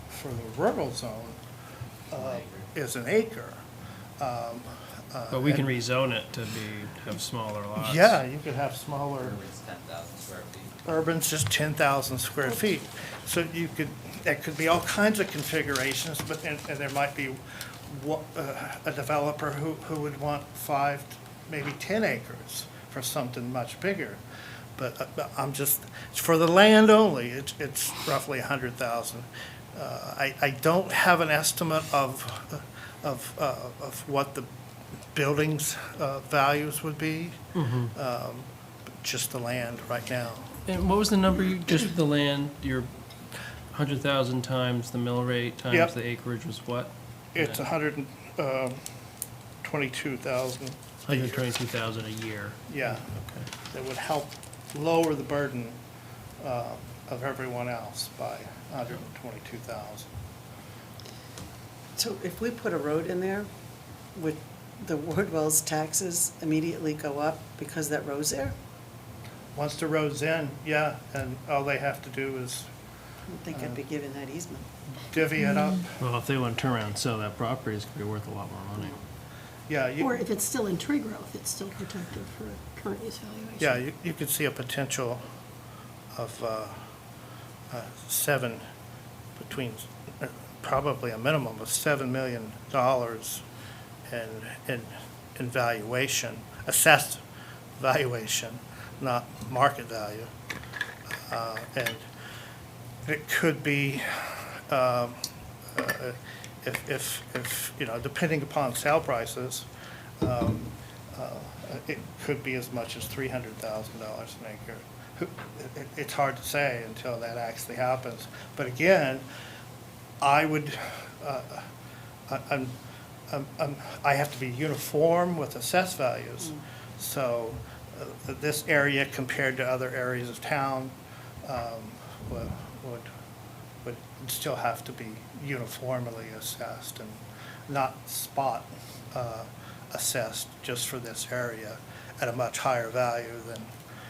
for the rural zone, is an acre. But we can rezone it to have smaller lots. Yeah, you could have smaller, It's 10,000 square feet. urban's just 10,000 square feet. So there could be all kinds of configurations, but, and there might be a developer who would want 5, maybe 10 acres for something much bigger. But I'm just, for the land only, it's roughly 100,000. I don't have an estimate of what the buildings' values would be, just the land right now. And what was the number just with the land, your 100,000 times the mill rate Yep. times the acreage was what? It's 122,000. 122,000 a year. Yeah, Okay. that would help lower the burden of everyone else by 122,000. So if we put a road in there, would the Wardwell's taxes immediately go up because that road's there? Once the road's in, yeah, and all they have to do is I don't think I'd be given that easement. divvy it up. Well, if they want to turn around and sell that property, it's going to be worth a lot more money. Yeah, Or if it's still in tree growth, it's still protected for current use valuation. yeah, you could see a potential of probably a minimum of $7 million in valuation, assessed valuation, not market value. And it could be, if depending upon sale prices, it could be as much as $300,000 an acre. It's hard to say until that actually happens. But again, I would, I have to be uniform with assessed values. So this area compared to other areas of town would still have to be uniformly assessed and not spot assessed just for this area at a much higher value than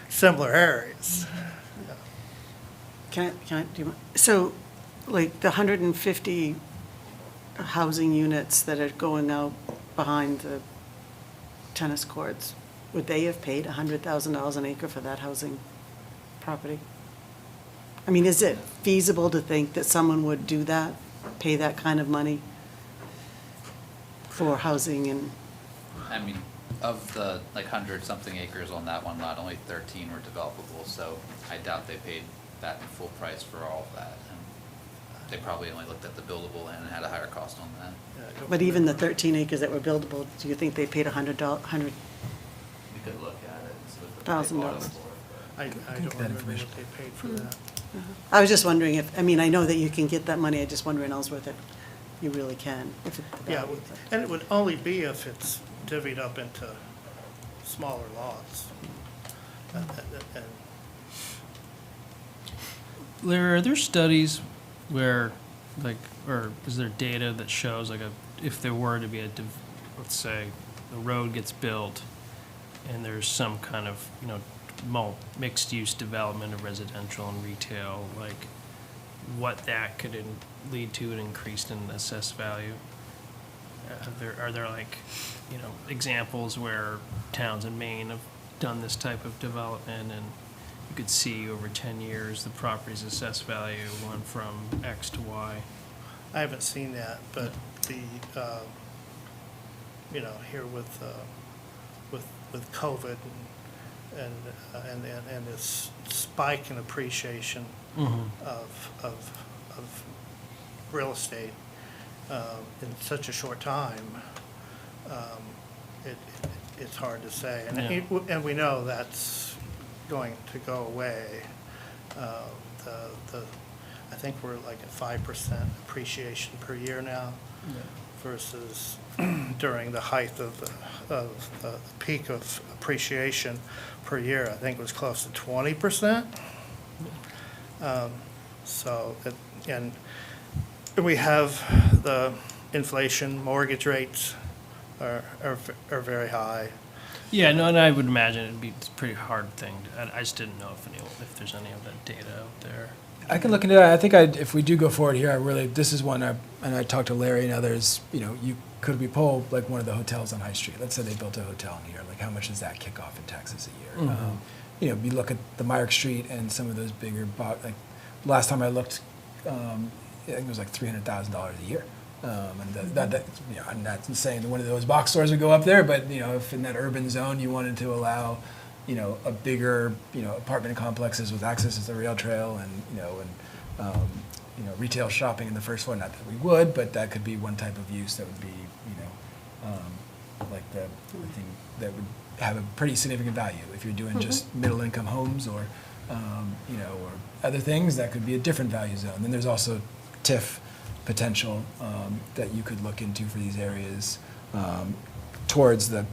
similar areas. Yeah. So, like, the 150 housing units that are going out behind the tennis courts, would they have paid $100,000 an acre for that housing property? I mean, is it feasible to think that someone would do that, pay that kind of money for housing and, I mean, of the like 100-something acres on that one lot, only 13 were developable, so I doubt they paid that full price for all of that. And they probably only looked at the buildable land and had a higher cost on that. but even the 13 acres that were buildable, do you think they paid $100? We could look at it and see what they $1,000. bought it for. I don't remember what they paid for that. I was just wondering if, I mean, I know that you can get that money, I just wonder in Ellsworth if you really can, if it. Yeah, and it would only be if it's divvied up into smaller lots. And Larry, are there studies where, like, or is there data that shows, like, if there were to be let's say, the road gets built and there's some kind of, mixed-use development of residential and retail, like, what that could lead to an increase in assessed value? Are there like, examples where towns in Maine have done this type of development and you could see over 10 years the property's assessed value went from X to Y? I haven't seen that, but the, here with COVID and this spike in appreciation of real estate in such a short time, it's hard to say. And we know that's going to go away. I think we're like at 5% appreciation per year now versus during the height of the peak of appreciation per year, I think it was close to 20%. And we have the inflation, mortgage rates are very high. Yeah, no, and I would imagine it'd be a pretty hard thing. I just didn't know if there's any of that data out there. I can look into that. I think if we do go forward here, this is one, and I talked to Larry and others, could we pull like one of the hotels on High Street? Let's say they built a hotel in here, like how much does that kick off in taxes a year? You look at the Myrick Street and some of those bigger, like last time I looked, I think it was like $300,000 a year. And I'm not saying that one of those box stores would go up there, but if in that urban zone you wanted to allow, a bigger, apartment complexes with access to the rail trail and retail shopping in the first floor, not that we would, but that could be one type of use that would be, like the thing that would have a pretty significant value. If you're doing just middle income homes or, or other things, that could be a different value zone. Then there's also TIF potential that you could look into for these areas towards the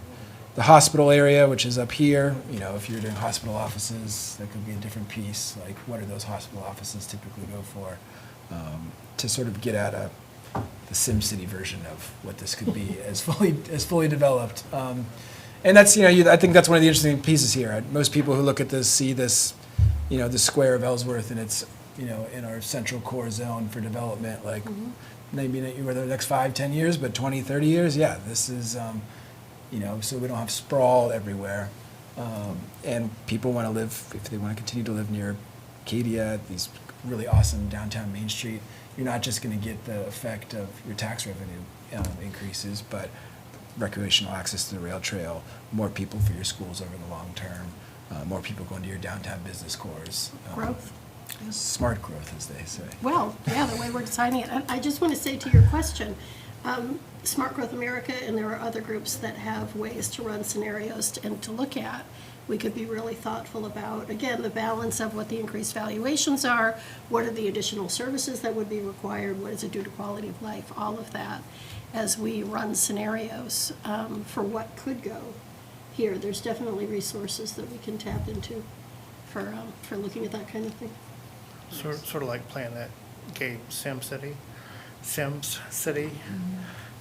hospital area, which is up here. If you're doing hospital offices, that could be a different piece. Like, what do those hospital offices typically go for? To sort of get at the SimCity version of what this could be as fully developed. And that's I think that's one of the interesting pieces here. Most people who look at this see this, the square of Ellsworth, and it's in our central core zone for development, like maybe not over the next 5-10 years, but 20-30 years, yeah, this is, so we don't have sprawl everywhere. And people want to live, if they want to continue to live near Acadia, these really awesome downtown Main Street, you're not just going to get the effect of your tax revenue increases, but recreational access to the rail trail, more people for your schools over the long term, more people going to your downtown business cores. Growth. Smart growth, as they say. Well, yeah, the way we're designing it. And I just want to say to your question, Smart Growth America, and there are other groups that have ways to run scenarios and to look at. We could be really thoughtful about, again, the balance of what the increased valuations are, what are the additional services that would be required, what does it do to quality of life, all of that, as we run scenarios for what could go here. There's definitely resources that we can tap into for looking at that kind of thing. Sort of like playing that game, SimCity.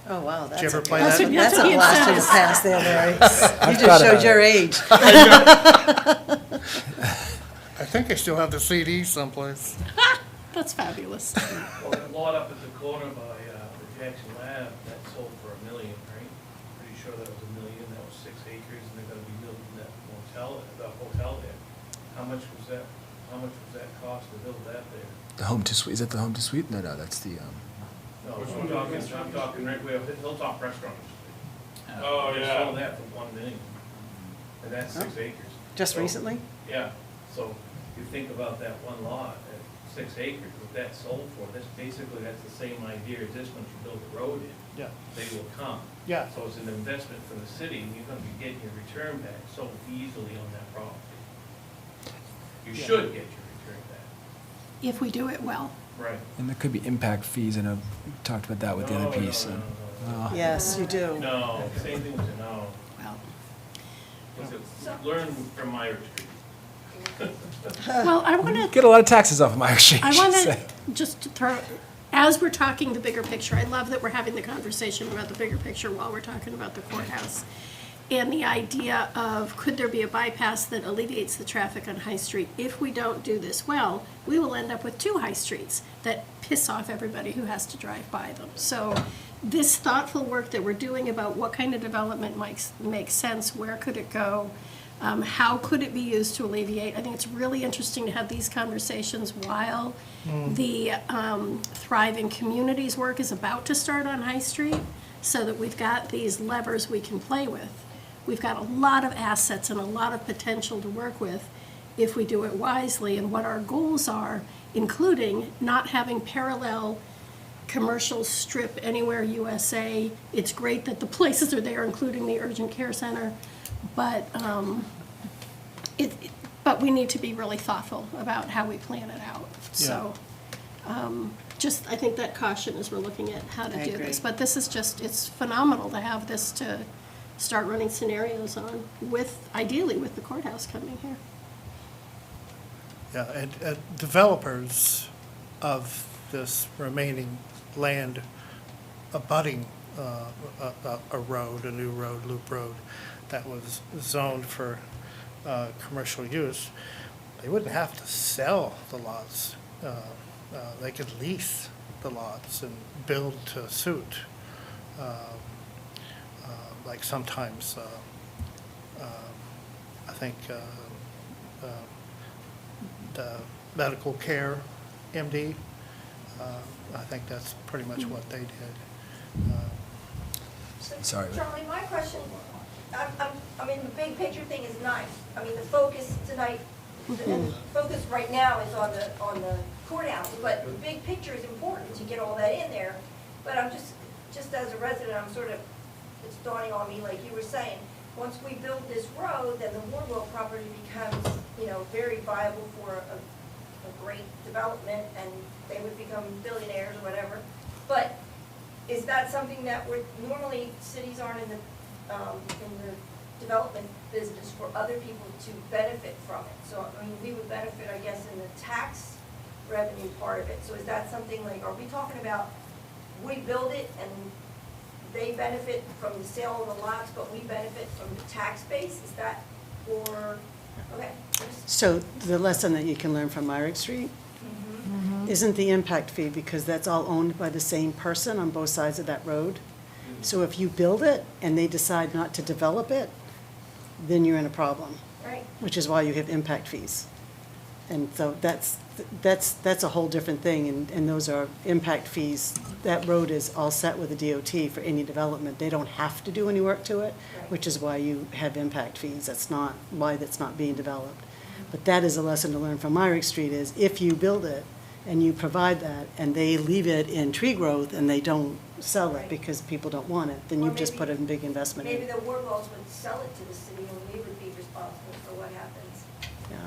Oh, wow, Did you that's ever a play That's that? what- that's a he blast from the says. past there, Larry. You I've just thought showed about your it. age. I think I still have the CD someplace. That's fabulous. Well, the lot up at the corner by the Jackson Lab, that sold for $1 million, right? Pretty sure that was $1 million, that was 6 acres, and they're gonna be building that motel, the hotel there. How much was that cost to build that there? The home to suite, is that the home to suite? No, that's the, No, I'm talking right where Hilltop Restaurant used to be. Oh, They yeah. sold that for $1 million, and that's 6 acres. Just So- recently? Yeah, so you think about that one lot at 6 acres, what that sold for, that's the same idea as this, once you build the road in, Yeah, they will come. yeah. So it's an investment for the city, and you're gonna be getting your return back so easily on that property. You Yeah. should get your return back. If we do it well. Right. and there could be impact fees, I know we talked about that with the other piece. No. Yes, you do. No, same thing with the no. Well, Learn from Myers Street. well, I want to Get a lot of taxes off of my exchange. I want to just to throw, as we're talking the bigger picture, I love that we're having the conversation about the bigger picture while we're talking about the courthouse. And the idea of, could there be a bypass that alleviates the traffic on High Street? If we don't do this well, we will end up with 2 high streets that piss off everybody who has to drive by them. So this thoughtful work that we're doing about what kind of development makes sense, where could it go? How could it be used to alleviate? I think it's really interesting to have these conversations while the Thriving Communities work is about to start on High Street, so that we've got these levers we can play with. We've got a lot of assets and a lot of potential to work with if we do it wisely, and what our goals are, including not having parallel commercial strip anywhere USA. It's great that the places are there, including the urgent care center, but but we need to be really thoughtful about how we plan it out. So, just, I think that caution as we're looking at how to I do agree. this. But this is just, it's phenomenal to have this to start running scenarios on with, ideally with the courthouse coming here. Yeah, and developers of this remaining land abutting a road, a new road, loop road, that was zoned for commercial use, they wouldn't have to sell the lots. They could lease the lots and build to suit. Like sometimes, I think the medical care MD, I think that's pretty much what they did. Sorry. Charlie, my question, I mean, the big picture thing is nice. I mean, the focus tonight, the focus right now is on the courthouse, but the big picture is important to get all that in there. But I'm just as a resident, I'm sort of, it's dawning on me, like you were saying, once we build this road, then the Wardwell property becomes, very viable for a great development, and they would become billionaires or whatever. But is that something that normally cities aren't in the development business for other people to benefit from it? So, I mean, we would benefit, I guess, in the tax revenue part of it. So is that something like, are we talking about, we build it and they benefit from the sale of the lots, but we benefit from the tax base? Is that, or, okay. So the lesson that you can learn from Myrick Street isn't the impact fee, because that's all owned by the same person on both sides of that road. So if you build it and they decide not to develop it, then you're in a problem, Right. which is why you have impact fees. And so that's a whole different thing, and those are impact fees. That road is all set with the DOT for any development. They don't have to do any work to it, which is why you have impact fees. That's not why that's not being developed. But that is a lesson to learn from Myrick Street, is if you build it and you provide that, and they leave it in tree growth and they don't sell it because people don't want it, then Or you've just maybe- put a big investment in. Maybe the Wardwells would sell it to the city and we would be responsible for what happens. Yeah,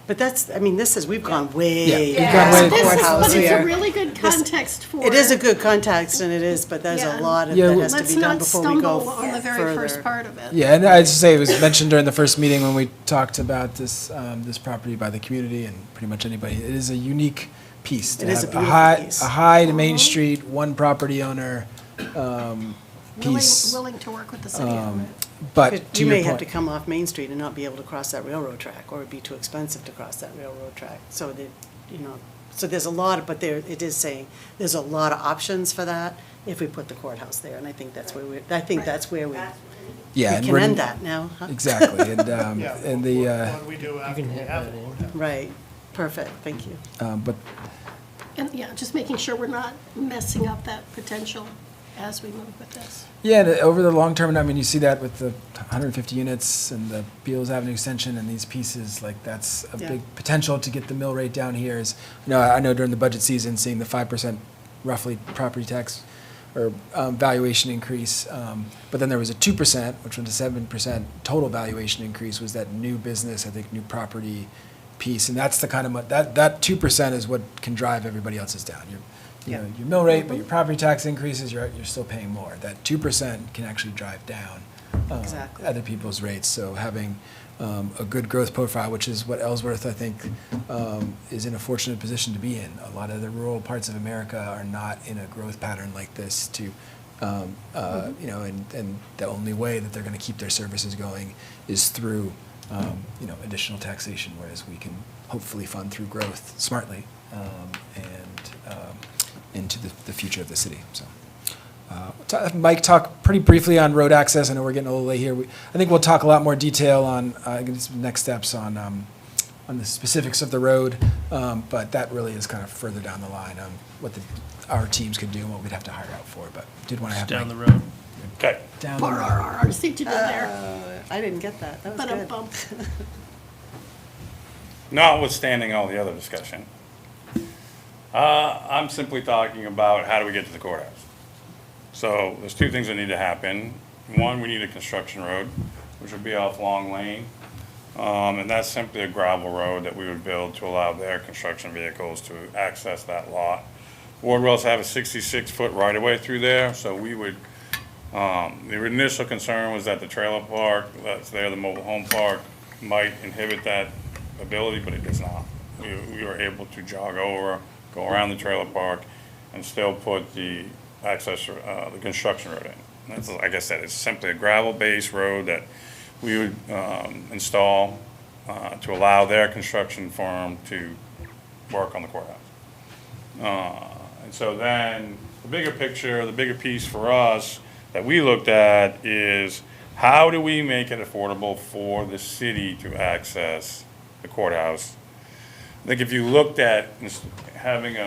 but we've gone way Yeah, we've past gone way- the This is, courthouse but it's here. a really good context for. It is a good context, and it is, but there's Yeah. a lot that Yeah, has to Let's be done not before we go stumble on the very further. first part of it. Yeah, and I'd just say it was mentioned during the first meeting when we talked about this, this property by the community and pretty much anybody. It is a unique piece to It is a have beautiful piece. a high to Main Street, one property owner, piece. Willing to work with the city on it. But to You your may have to point, come off Main Street and not be able to cross that railroad track, or it'd be too expensive to cross that railroad track. So that, so there's a lot, but it is saying, there's a lot of options for that if we put the courthouse there, and I think that's where we yeah, and can we're- end that now, huh? Exactly, and, Yeah, and the, what do we do after we hit have that it? Right, perfect, thank you. but And, yeah, just making sure we're not messing up that potential as we move with this. yeah, and over the long term, I mean, you see that with the 150 units and the Beals Avenue extension and these pieces, like, that's a Yeah. big potential to get the mill rate down here is, I know during the budget season, seeing the 5% roughly property tax or valuation increase, but then there was a 2%, which was a 7% total valuation increase, was that new business, I think, new property piece, and that's the kind of, that 2% is what can drive everybody else's down. Your mill rate, but your property tax increases, you're still paying more. That 2% can actually drive down Exactly. other people's rates. So having a good growth profile, which is what Ellsworth, I think, is in a fortunate position to be in. A lot of the rural parts of America are not in a growth pattern like this to, and the only way that they're going to keep their services going is through, additional taxation, whereas we can hopefully fund through growth smartly into the future of the city. So, Mike talked pretty briefly on road access. I know we're getting a little late here. I think we'll talk a lot more detail on next steps on the specifics of the road, but that really is kind of further down the line on what our teams could do and what we'd have to hire out for. But did want to have Down the Mike road. Okay. down the road. I see what you did there. I didn't get that, that was good. Ba-dum-bum. Notwithstanding all the other discussion, I'm simply talking about how do we get to the courthouse. So there's two things that need to happen. One, we need a construction road, which would be off Long Lane. And that's simply a gravel road that we would build to allow their construction vehicles to access that lot. Wardwells have a 66-foot right-of-way through there, so we would, the initial concern was that the trailer park that's there, the mobile home park, might inhibit that ability, but it does not. We were able to jog over, go around the trailer park, and still put the access, the construction road in. That's, like I said, it's simply a gravel-based road that we would install to allow their construction firm to work on the courthouse. And so then, the bigger picture, the bigger piece for us that we looked at is how do we make it affordable for the city to access the courthouse? I think if you looked at having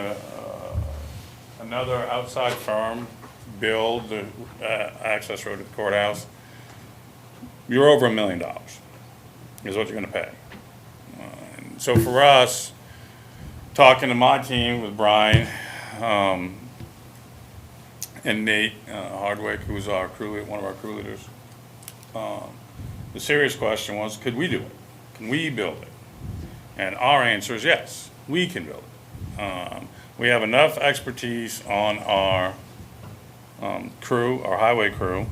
another outside firm build the access road to the courthouse, you're over $1 million is what you're gonna pay. And so for us, talking to my team with Brian and Nate Hardwick, who's our one of our crew leaders, the serious question was, could we do it? Can we build it? And our answer is yes, we can build it. We have enough expertise on our crew, our highway crew,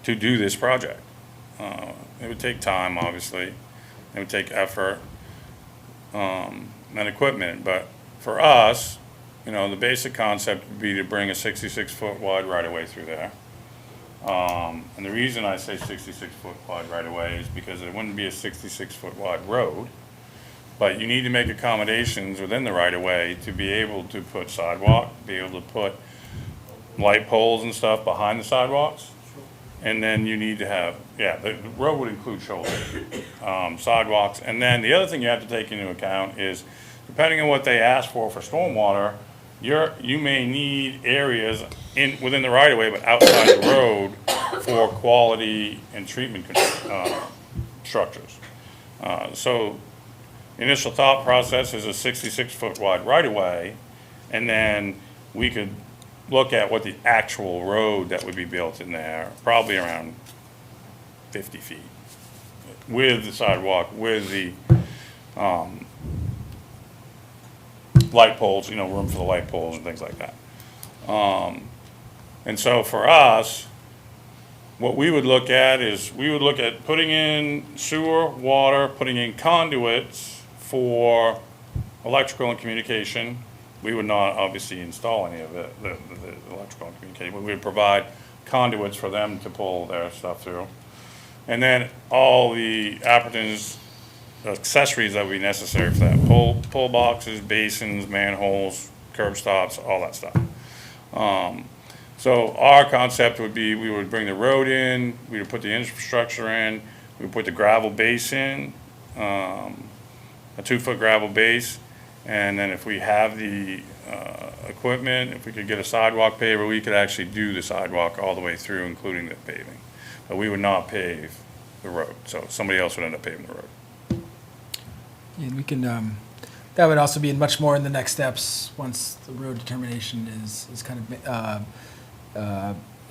to do this project. It would take time, obviously. It would take effort and equipment. But for us, the basic concept would be to bring a 66-foot wide right-of-way through there. And the reason I say 66-foot wide right-of-way is because it wouldn't be a 66-foot wide road, but you need to make accommodations within the right-of-way to be able to put sidewalk, be able to put light poles and stuff behind the sidewalks. And then you need to have, the road would include shoulders, sidewalks. And then the other thing you have to take into account is, depending on what they ask for stormwater, you may need areas within the right of way, but outside the road for quality and treatment structures. So the initial thought process is a 66-foot wide right of way, and then we could look at what the actual road that would be built in there, probably around 50 feet, with the sidewalk, with the light poles, room for the light poles and things like that. And so for us, what we would look at is, we would look at putting in sewer, water, putting in conduits for electrical and communication. We would not obviously install any of it, the electrical and communication, but we would provide conduits for them to pull their stuff through. And then all the appurtenance accessories that would be necessary for that, pull boxes, basins, manholes, curb stops, all that stuff. So our concept would be, we would bring the road in, we would put the infrastructure in, we would put the gravel base in, a 2-foot gravel base, and then if we have the equipment, if we could get a sidewalk paver, we could actually do the sidewalk all the way through, including the paving. But we would not pave the road, so somebody else would end up paving the road. And we can, that would also be much more in the next steps, once the road determination is kind of,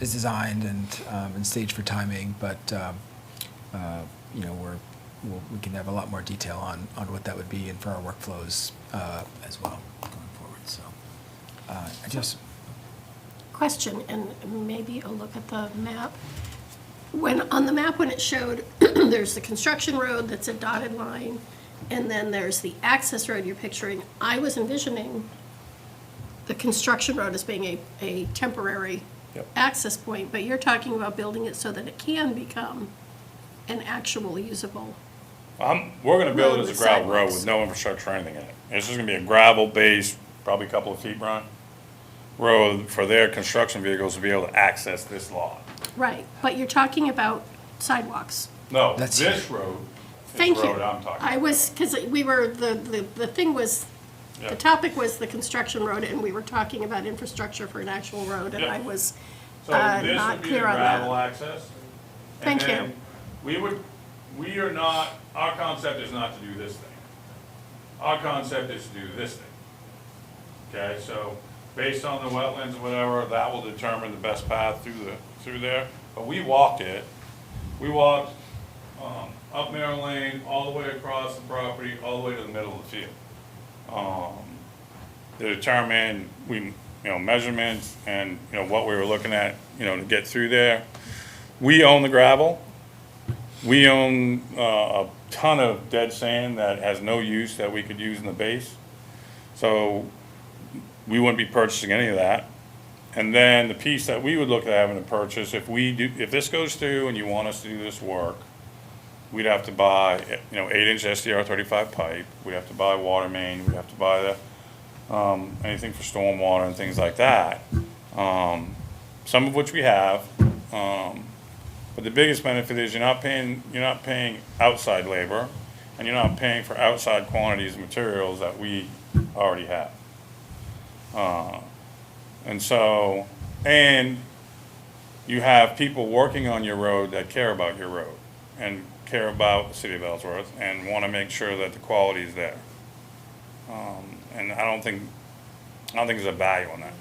is designed and staged for timing, but, you know, we can have a lot more detail on what that would be and for our workflows, as well, going forward, so. I just, Question, and maybe a look at the map. On the map, when it showed, there's the construction road that's a dotted line, and then there's the access road you're picturing. I was envisioning the construction road as being a temporary Yep. access point, but you're talking about building it so that it can become an actual usable. We're gonna build it Road as a with gravel road sidewalks. with no infrastructure or anything in it. It's just gonna be a gravel base, probably a couple of feet, Brian, road for their construction vehicles to be able to access this lot. Right, but you're talking about sidewalks. No, That's- this road is Thank the you. road I'm talking about. I was, because we were, the thing was, Yeah. the topic was the construction road, and we were talking about infrastructure for an actual road, and Yeah. I was So this not would be the clear on gravel that. access. Thank And you. then we are not, our concept is not to do this thing. Our concept is to do this thing. Okay, so based on the wetlands or whatever, that will determine the best path through there. But we walked it. We walked, up Merrill Lane, all the way across the property, all the way to the middle of the field. To determine, measurements and, what we were looking at, to get through there. We own the gravel. We own, a ton of dead sand that has no use that we could use in the base. So we wouldn't be purchasing any of that. And then the piece that we would look at having to purchase, if this goes through and you want us to do this work, we'd have to buy, 8-inch SDR 35 pipe, we'd have to buy water main, we'd have to buy anything for stormwater and things like that. Some of which we have, but the biggest benefit is you're not paying outside labor, and you're not paying for outside quantities of materials that we already have. And you have people working on your road that care about your road and care about the city of Ellsworth and want to make sure that the quality is there. And I don't think there's a value on that.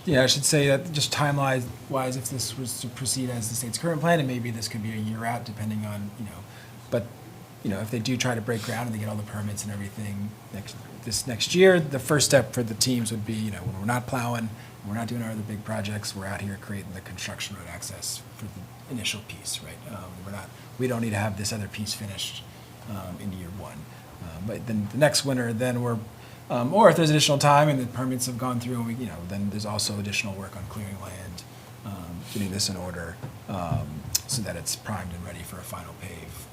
yeah, I should say that just timeline-wise, if this was to proceed as the state's current plan, and maybe this could be a year out, depending on, but, if they do try to break ground and they get all the permits and everything this next year, the first step for the teams would be, when we're not plowing, we're not doing our other big projects, we're out here creating the construction road access for the initial piece, right? We don't need to have this other piece finished in year one. But then the next winter, then we're, or if there's additional time and the permits have gone through, and we, then there's also additional work on clearing land, getting this in order, so that it's primed and ready for a final pave,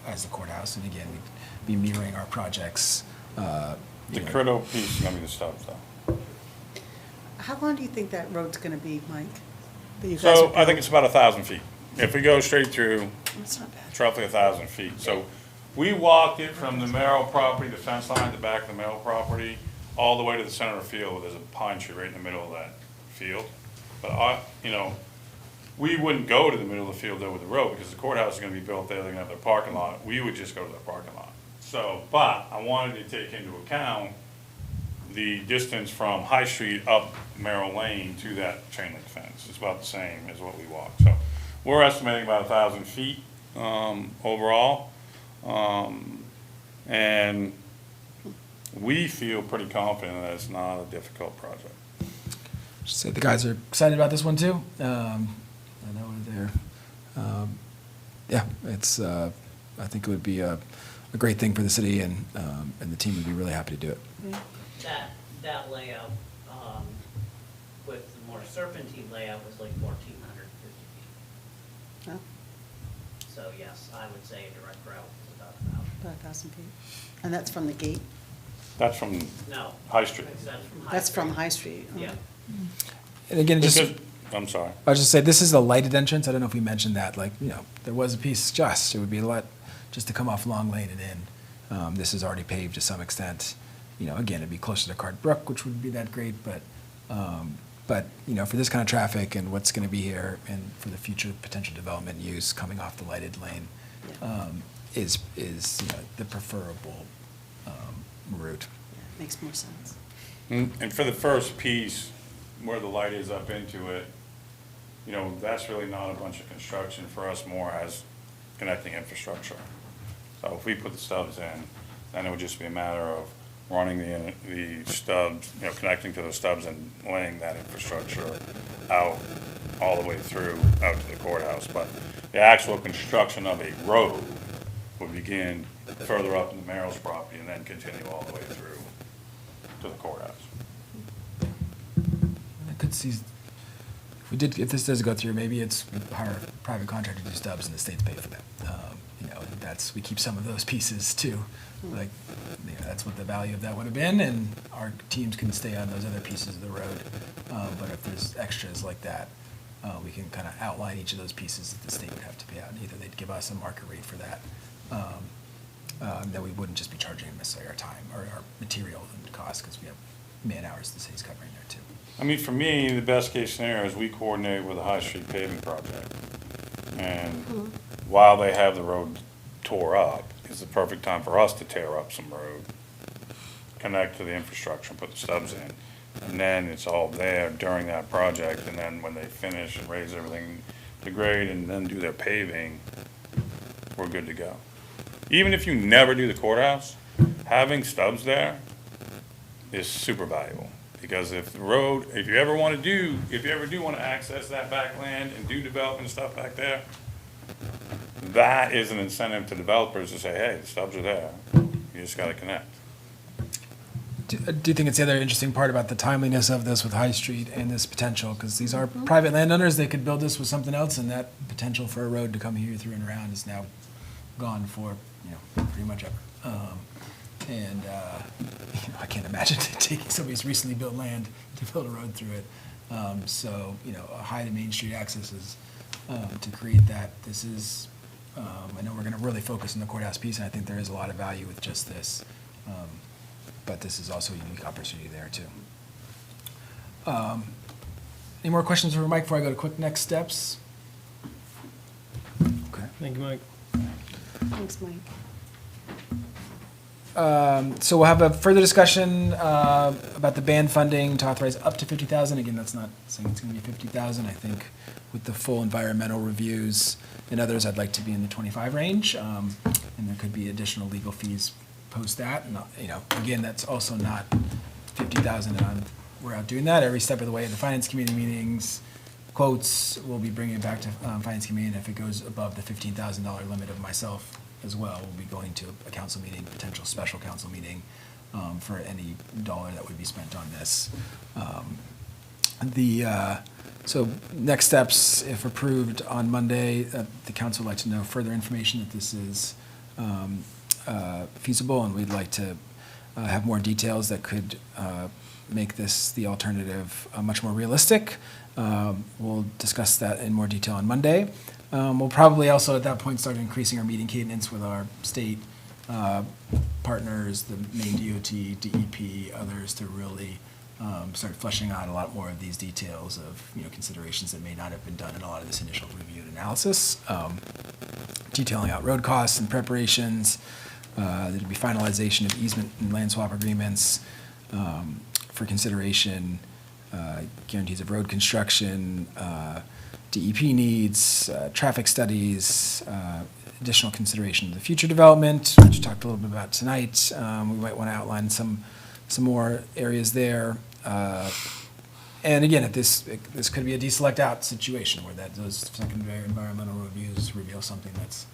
as the courthouse. And again, we'd be mirroring our projects. The critical piece is gonna be the stubs though. How long do you think that road's gonna be, Mike? that you guys So are I think it's about 1,000 feet. If we go straight through, building? It's not bad. it's roughly 1,000 feet. So we walked it from the Merrill property, the fence line at the back of the Merrill property, all the way to the center of the field, where there's a pine tree right in the middle of that field. But we wouldn't go to the middle of the field though with the road, because the courthouse is gonna be built there, they're gonna have their parking lot. We would just go to their parking lot. So, but I wanted to take into account the distance from High Street up Merrill Lane to that chain link fence. It's about the same as what we walked. So we're estimating about 1,000 feet, overall. And we feel pretty confident that it's not a difficult project. Should say the guys are excited about this one too. I know they're, yeah, it's, I think it would be a great thing for the city, and the team would be really happy to do it. That layout, with the more Our serpentine layout was like 1,450 feet. Oh, So yes, I would say a direct route is about 1,000. about 1,000 feet. And that's from the gate? That's from No. High Street. That's from High Street? Oh. Yeah. And again, just, Because, I'm sorry. I was just say, this is a lighted entrance. I don't know if we mentioned that, like, there was a piece it would be a lot just to come off Long Lane and in. This is already paved to some extent. Again, it'd be closer to Card Brook, which wouldn't be that great, but, for this kind of traffic and what's gonna be here and for the future potential development use coming off the lighted lane, is the preferable, route. Yeah, makes more sense. And for the first piece, where the light is up into it, that's really not a bunch of construction for us, more as connecting infrastructure. So if we put the stubs in, then it would just be a matter of running the stubs, connecting to the stubs and laying that infrastructure out all the way through, out to the courthouse. But the actual construction of a road would begin further up in the Merrill's property and then continue all the way through to the courthouse. I could see, if this does go through, maybe it's hire a private contractor to do stubs and the state's pay for that. And we keep some of those pieces too. Like, that's what the value of that would have been, and our teams can stay on those other pieces of the road. But if there's extras like that, we can kind of outline each of those pieces that the state would have to pay out. Either they'd give us a market rate for that, that we wouldn't just be charging necessarily our time or our material and cost, because we have man hours the city's covering there too. I mean, for me, the best case scenario is we coordinate with the High Street paving project. And while they have the road tore up, it's the perfect time for us to tear up some road, connect to the infrastructure, put the stubs in. And then it's all there during that project, and then when they finish and raise everything to grade and then do their paving, we're good to go. Even if you never do the courthouse, having stubs there is super valuable. Because if you ever do want to access that back land and do development stuff back there, that is an incentive to developers to say, hey, the stubs are there, you just gotta connect. Do you think it's the other interesting part about the timeliness of this with High Street and this potential? Because these are private landowners, they could build this with something else, and that potential for a road to come here through and around is now gone for, pretty much ever. I can't imagine taking somebody's recently built land to build a road through it. A high to Main Street access is, to create that. This is, I know we're gonna really focus on the courthouse piece, and I think there is a lot of value with just this. But this is also a unique opportunity there too. Any more questions for Mike before I go to quick next steps? Okay. Thank you, Mike. Thanks, Mike. So we'll have a further discussion about the band funding to authorize up to 50,000. Again, that's not saying it's going to be 50,000. I think with the full environmental reviews and others, I'd like to be in the 25 range. And there could be additional legal fees post that. And, again, that's also not 50,000, and we're out doing that every step of the way. The finance committee meetings, quotes, we'll be bringing it back to finance committee, and if it goes above the $15,000 limit of myself as well, we'll be going to a council meeting, potential special council meeting, for any dollar that would be spent on this. So next steps, if approved on Monday, the council would like to know further information that this is feasible, and we'd like to have more details that could make this, the alternative, much more realistic. We'll discuss that in more detail on Monday. We'll probably also at that point start increasing our meeting cadence with our state partners, the Maine DOT, DEP, others, to really start fleshing out a lot more of these details of considerations that may not have been done in a lot of this initial review and analysis. Detailing out road costs and preparations. There'll be finalization of easement and land swap agreements for consideration, guarantees of road construction, DEP needs, traffic studies, additional consideration of the future development, which we talked a little bit about tonight. We might want to outline some more areas there. And again, this could be a deselect out situation where those secondary environmental reviews reveal something that's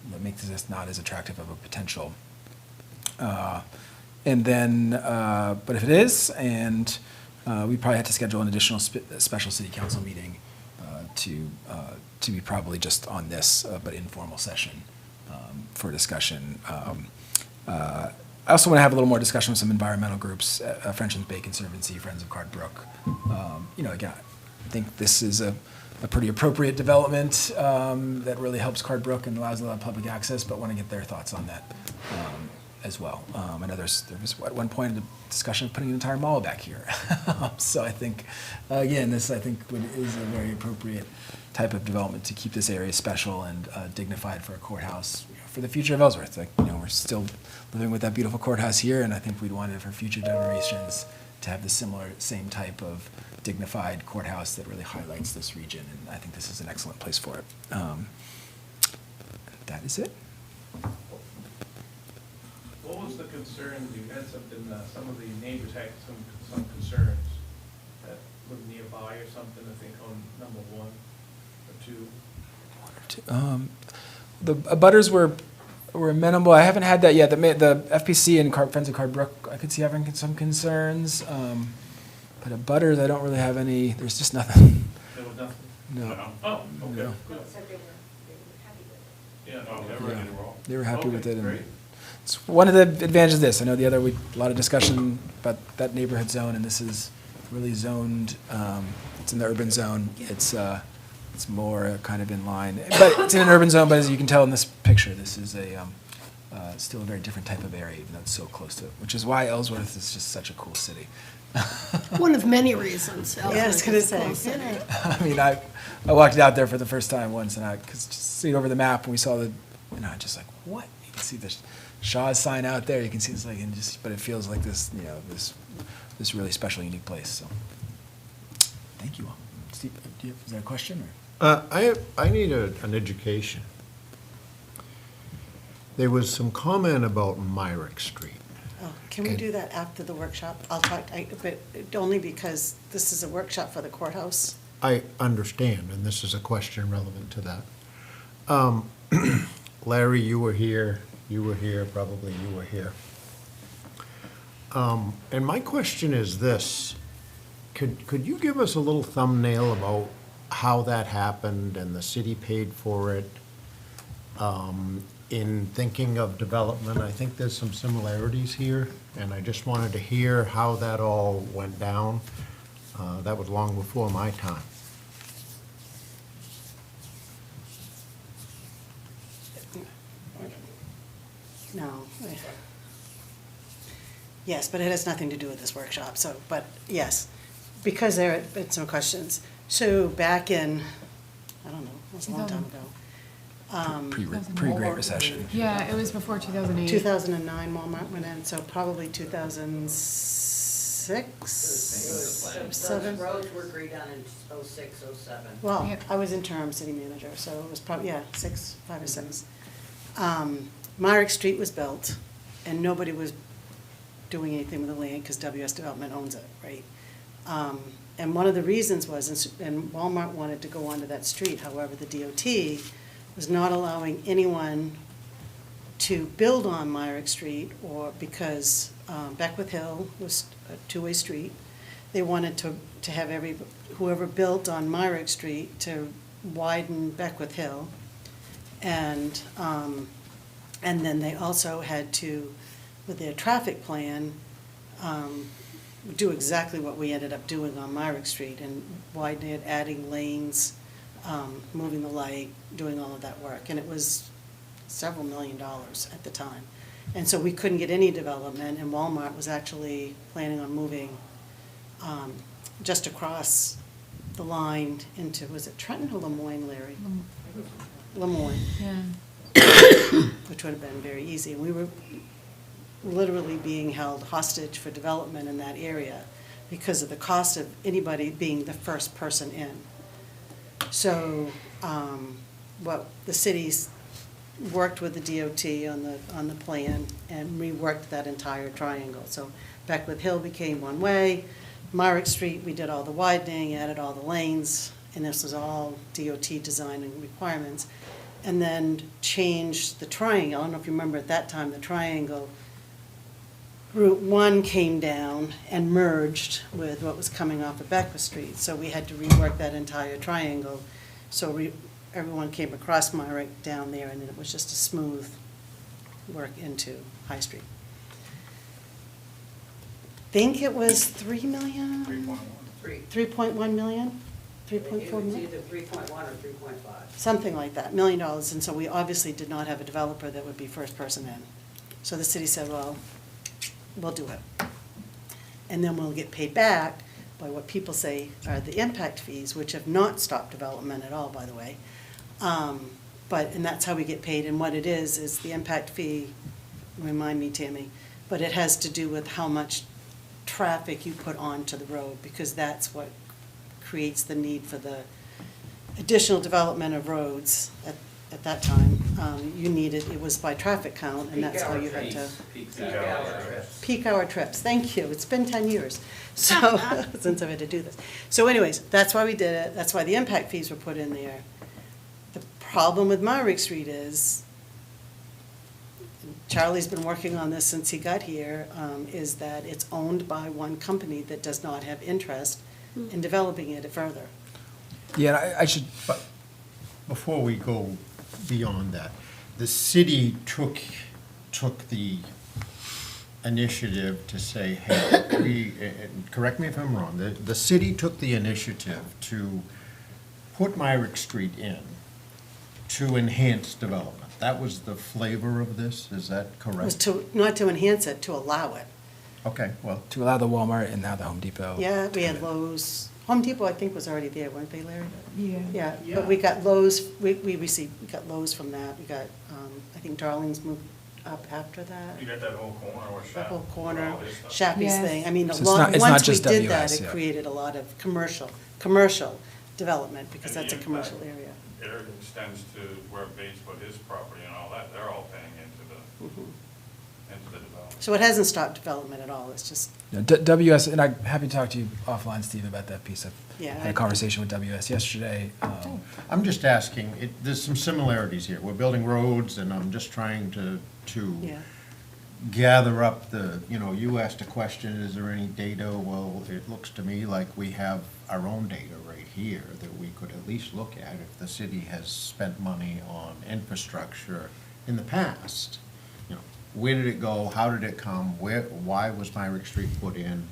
that makes this not as attractive of a potential. And then, but if it is, and we probably have to schedule an additional special city council meeting to be probably just on this, but informal session for discussion. I also want to have a little more discussion with some environmental groups, Frenchman's Bay Conservancy, Friends of Card Brook. Again, I think this is a pretty appropriate development that really helps Card Brook and allows a lot of public access, but want to get their thoughts on that as well. I know there was at one point a discussion of putting an entire mall back here. So I think, again, this I think is a very appropriate type of development to keep this area special and dignified for a courthouse for the future of Ellsworth. We're still living with that beautiful courthouse here, and I think we'd want it for future generations to have the same type of dignified courthouse that really highlights this region, and I think this is an excellent place for it. That is it. What was the concern, you had something, some of the neighbors had some concerns that live nearby or something, I think on number 1 or 2? The abutters were amenable. I haven't had that yet. The FPC and Friends of Card Brook, I could see having some concerns. But abutters, I don't really have any. There's just nothing. There was nothing? No. Oh, okay, No. good. Yeah, Oh, okay, they were Yeah. in the role. They were happy with it. Okay, And great. it's one of the advantages of this. I know the other, a lot of discussion about that neighborhood zone, and this is really zoned. It's in the urban zone. It's more kind of in line, but it's in an urban zone. But as you can tell in this picture, this is still a very different type of area, even though it's so close to it. Which is why Ellsworth is just such a cool city. One of many reasons. Yeah, I was gonna say. I mean, I walked out there for the first time once, and because just seeing over the map, and we saw just like, what? You can see the Shaw's sign out there. You can see it's like, but it feels like this, this really special, unique place. So, thank you all. Steve, is there a question or? I need an education. There was some comment about Myrick Street. Oh, can we do that after the workshop? I'll talk, but only because this is a workshop for the courthouse. I understand, and this is a question relevant to that. Larry, you were here, probably you were here. And my question is this, could you give us a little thumbnail about how that happened and the city paid for it? In thinking of development, I think there's some similarities here, and I just wanted to hear how that all went down. That was long before my time. No. Yes, but it has nothing to do with this workshop, so, but yes, because there have been some questions. So back in, I don't know, it was a long time ago. Pre-Great Recession. Yeah, it was before 2008. 2009 Walmart went in, so probably 2006, 7. Roads were agreed on in 06, 07. Well, Yep. I was interim city manager, so it was probably, 5 or 6. Myrick Street was built, and nobody was doing anything with the land because WS Development owns it, right? And one of the reasons was, and Walmart wanted to go onto that street, however, the DOT was not allowing anyone to build on Myrick Street, or because Beckwith Hill was a two-way street. They wanted to have whoever built on Myrick Street to widen Beckwith Hill. And then they also had to, with their traffic plan, do exactly what we ended up doing on Myrick Street and widening it, adding lanes, moving the light, doing all of that work. And it was several $1 million at the time. And so we couldn't get any development, and Walmart was actually planning on moving just across the line into, was it Trenton or Lemoyne, Larry? Lemoyne, Yeah. which would have been very easy. We were literally being held hostage for development in that area because of the cost of anybody being the first person in. So, the cities worked with the DOT on the plan and reworked that entire triangle. So Beckwith Hill became one way. Myrick Street, we did all the widening, added all the lanes, and this was all DOT design and requirements. And then changed the triangle. I don't know if you remember at that time, the triangle Route 1 came down and merged with what was coming off of Beckwith Street. So we had to rework that entire triangle. So everyone came across Myrick down there, and it was just a smooth work into High Street. Think it was 3 million? 3.1 million? 3.4 million? either 3.1 or 3.5. Something like that, $1 million. And so we obviously did not have a developer that would be first person in. So the city said, well, we'll do it. And then we'll get paid back by what people say are the impact fees, which have not stopped development at all, by the way. And that's how we get paid. And what it is the impact fee, remind me, Tammy, but it has to do with how much traffic you put onto the road, because that's what creates the need for the additional development of roads at that time. You needed, it was by traffic count, and that's how you had to. Peak hour trips, thank you. It's been 10 years, so, since I've had to do this. So anyways, that's why we did it. That's why the impact fees were put in there. The problem with Myrick Street is, Charlie's been working on this since he got here, is that it's owned by one company that does not have interest in developing it further. Yeah, and I should, But before we go beyond that, the city took the initiative to say, hey, and correct me if I'm wrong, the city took the initiative to put Myrick Street in to enhance development. That was the flavor of this, is that It was correct? to, not to enhance it, to allow it. Okay, well, to allow the Walmart and now the Home Depot. Yeah, we had Lowe's. Home Depot, I think, was already there, weren't they, Larry? Yeah. Yeah, but we got Lowe's, we got Lowe's from that. We got, I think Darling's moved up after that. You got that whole corner where That whole Shaq- corner, all this stuff. Shappy's Yes. thing. I mean, So it's not once we just did that, WS, it yeah. created a lot of commercial development, because And that's a the commercial impact area. It extends to where Bates put his property and all that, they're all paying into the development. So it hasn't stopped development at all, it's just, You know, WS, and I'm happy to talk to you offline, Steve, about that piece. I've Yeah, had a conversation with WS yesterday. I'm just asking, there's some similarities here. We're building roads, and I'm just trying to yeah. gather up you asked a question, is there any data? Well, it looks to me like we have our own data right here that we could at least look at if the city has spent money on infrastructure in the past. Where did it go? How did it come? Why was Myrick Street put in?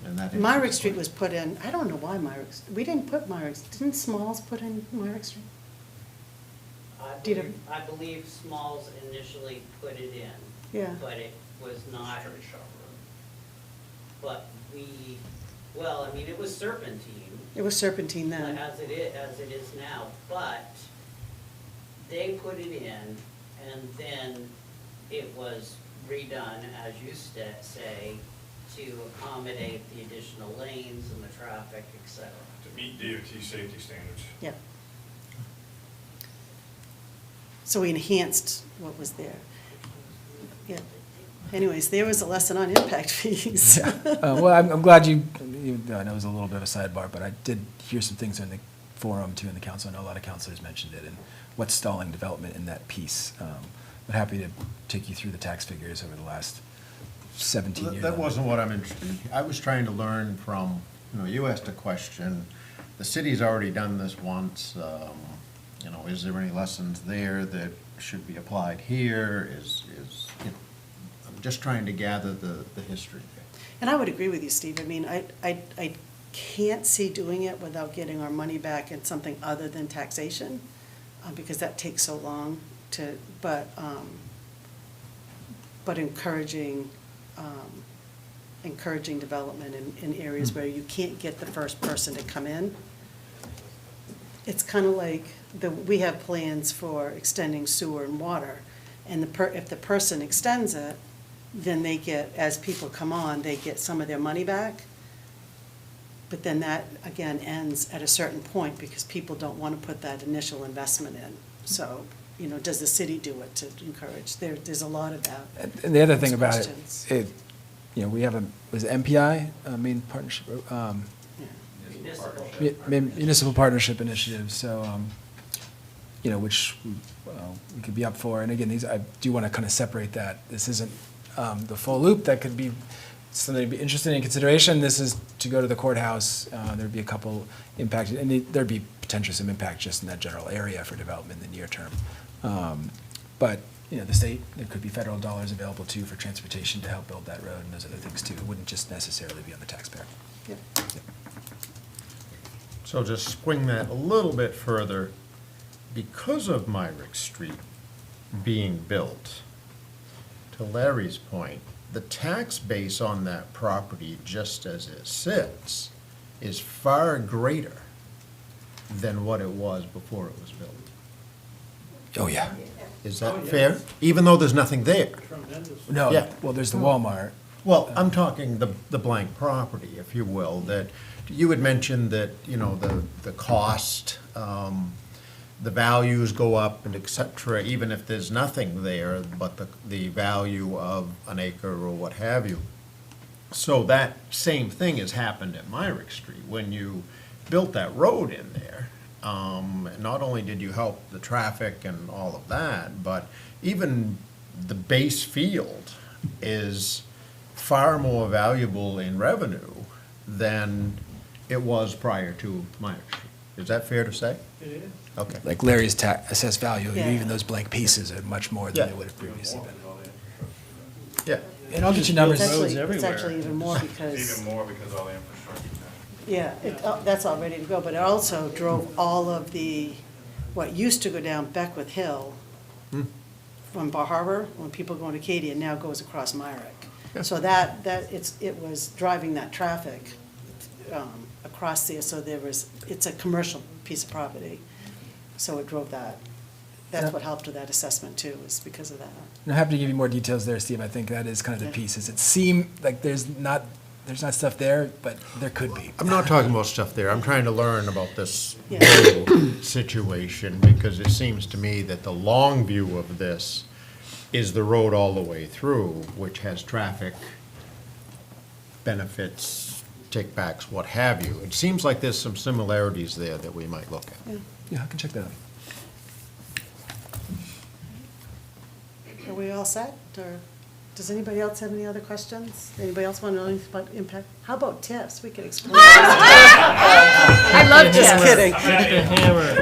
And that. Myrick Street was put in, I don't know why we didn't put Myrick, didn't Smalls put in Myrick Street? I believe Smalls initially put it in. Yeah. But it was not, but it was Serpentine, It was Serpentine then. as it is now, but they put it in, and then it was redone, as you say, to accommodate the additional lanes and the traffic, et cetera. To meet DOT safety standards. Yeah. So we enhanced what was there. Yeah. Anyways, there was a lesson on impact fees. Yeah. Well, I'm glad I know it was a little bit of a sidebar, but I did hear some things in the forum too in the council. I know a lot of councilors mentioned it and what's stalling development in that piece. But happy to take you through the tax figures over the last 17 years. That wasn't what I'm interested in. I was trying to learn from, you asked a question. The city's already done this once. Is there any lessons there that should be applied here? I'm just trying to gather the history there. And I would agree with you, Steve. I mean, I can't see doing it without getting our money back in something other than taxation, because that takes so long to, but encouraging development in areas where you can't get the first person to come in. It's kind of like, we have plans for extending sewer and water, and if the person extends it, then they get, as people come on, they get some of their money back. But then that, again, ends at a certain point, because people don't want to put that initial investment in. So, does the city do it to encourage? There's a lot of that. And the other thing about Questions. we have was it MPI, main partnership, municipal partnership initiative, so, which we could be up for. And again, I do want to kind of separate that. This isn't the full loop, that could be something to be interested in consideration. This is to go to the courthouse. There'd be a couple impacted, and there'd be potentially some impact just in that general area for development in the near term. But, the state, there could be federal dollars available too for transportation to help build that road and those other things too. It wouldn't just necessarily be on the taxpayer. Yep. So just swing that a little bit further, because of Myrick Street being built, to Larry's point, the tax base on that property, just as it sits, is far greater than what it was before it was built. Oh, yeah. Is that fair? Even though there's nothing there? No, Yeah. well, there's the Walmart. Well, I'm talking the blank property, if you will, that you had mentioned that, the cost, the values go up and et cetera, even if there's nothing there, but the value of an acre or what have you. So that same thing has happened at Myrick Street. When you built that road in there, not only did you help the traffic and all of that, but even the base field is far more valuable in revenue than it was prior to Myrick Street. Is that fair to say? It is. Okay. Like Larry's assessed value, Yeah. even those blank pieces are much more than Yeah. they would have previously been. Yeah. And I'll get you numbers. It's Roads actually, it's everywhere. actually even more because, more because all the infrastructure. yeah, that's all ready to go, but it also drove all of the, what used to go down Beckwith Hill from Bar Harbor, when people go into Acadia, now goes across Myrick. So it was driving that traffic across there, so it's a commercial piece of property, so it drove that. That's what helped with that assessment too, is because of that. And I have to give you more details there, Steve. I think that is kind of the Yeah. pieces. It seemed like there's not stuff there, but there could be. I'm not talking about stuff there. I'm trying to learn about this Yeah. whole situation, because it seems to me that the long view of this is the road all the way through, which has traffic benefits, take-backs, what have you. It seems like there's some similarities there that we might look at. Yeah, I can check that out. Are we all set, or does anybody else have any other questions? Anybody else want to know anything about impact? How about TIFs? We could explain. I love Just TIFs. kidding. Hit the hammer.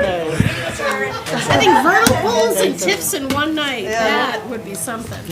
I think vernal pools and tips in one night, that would be something.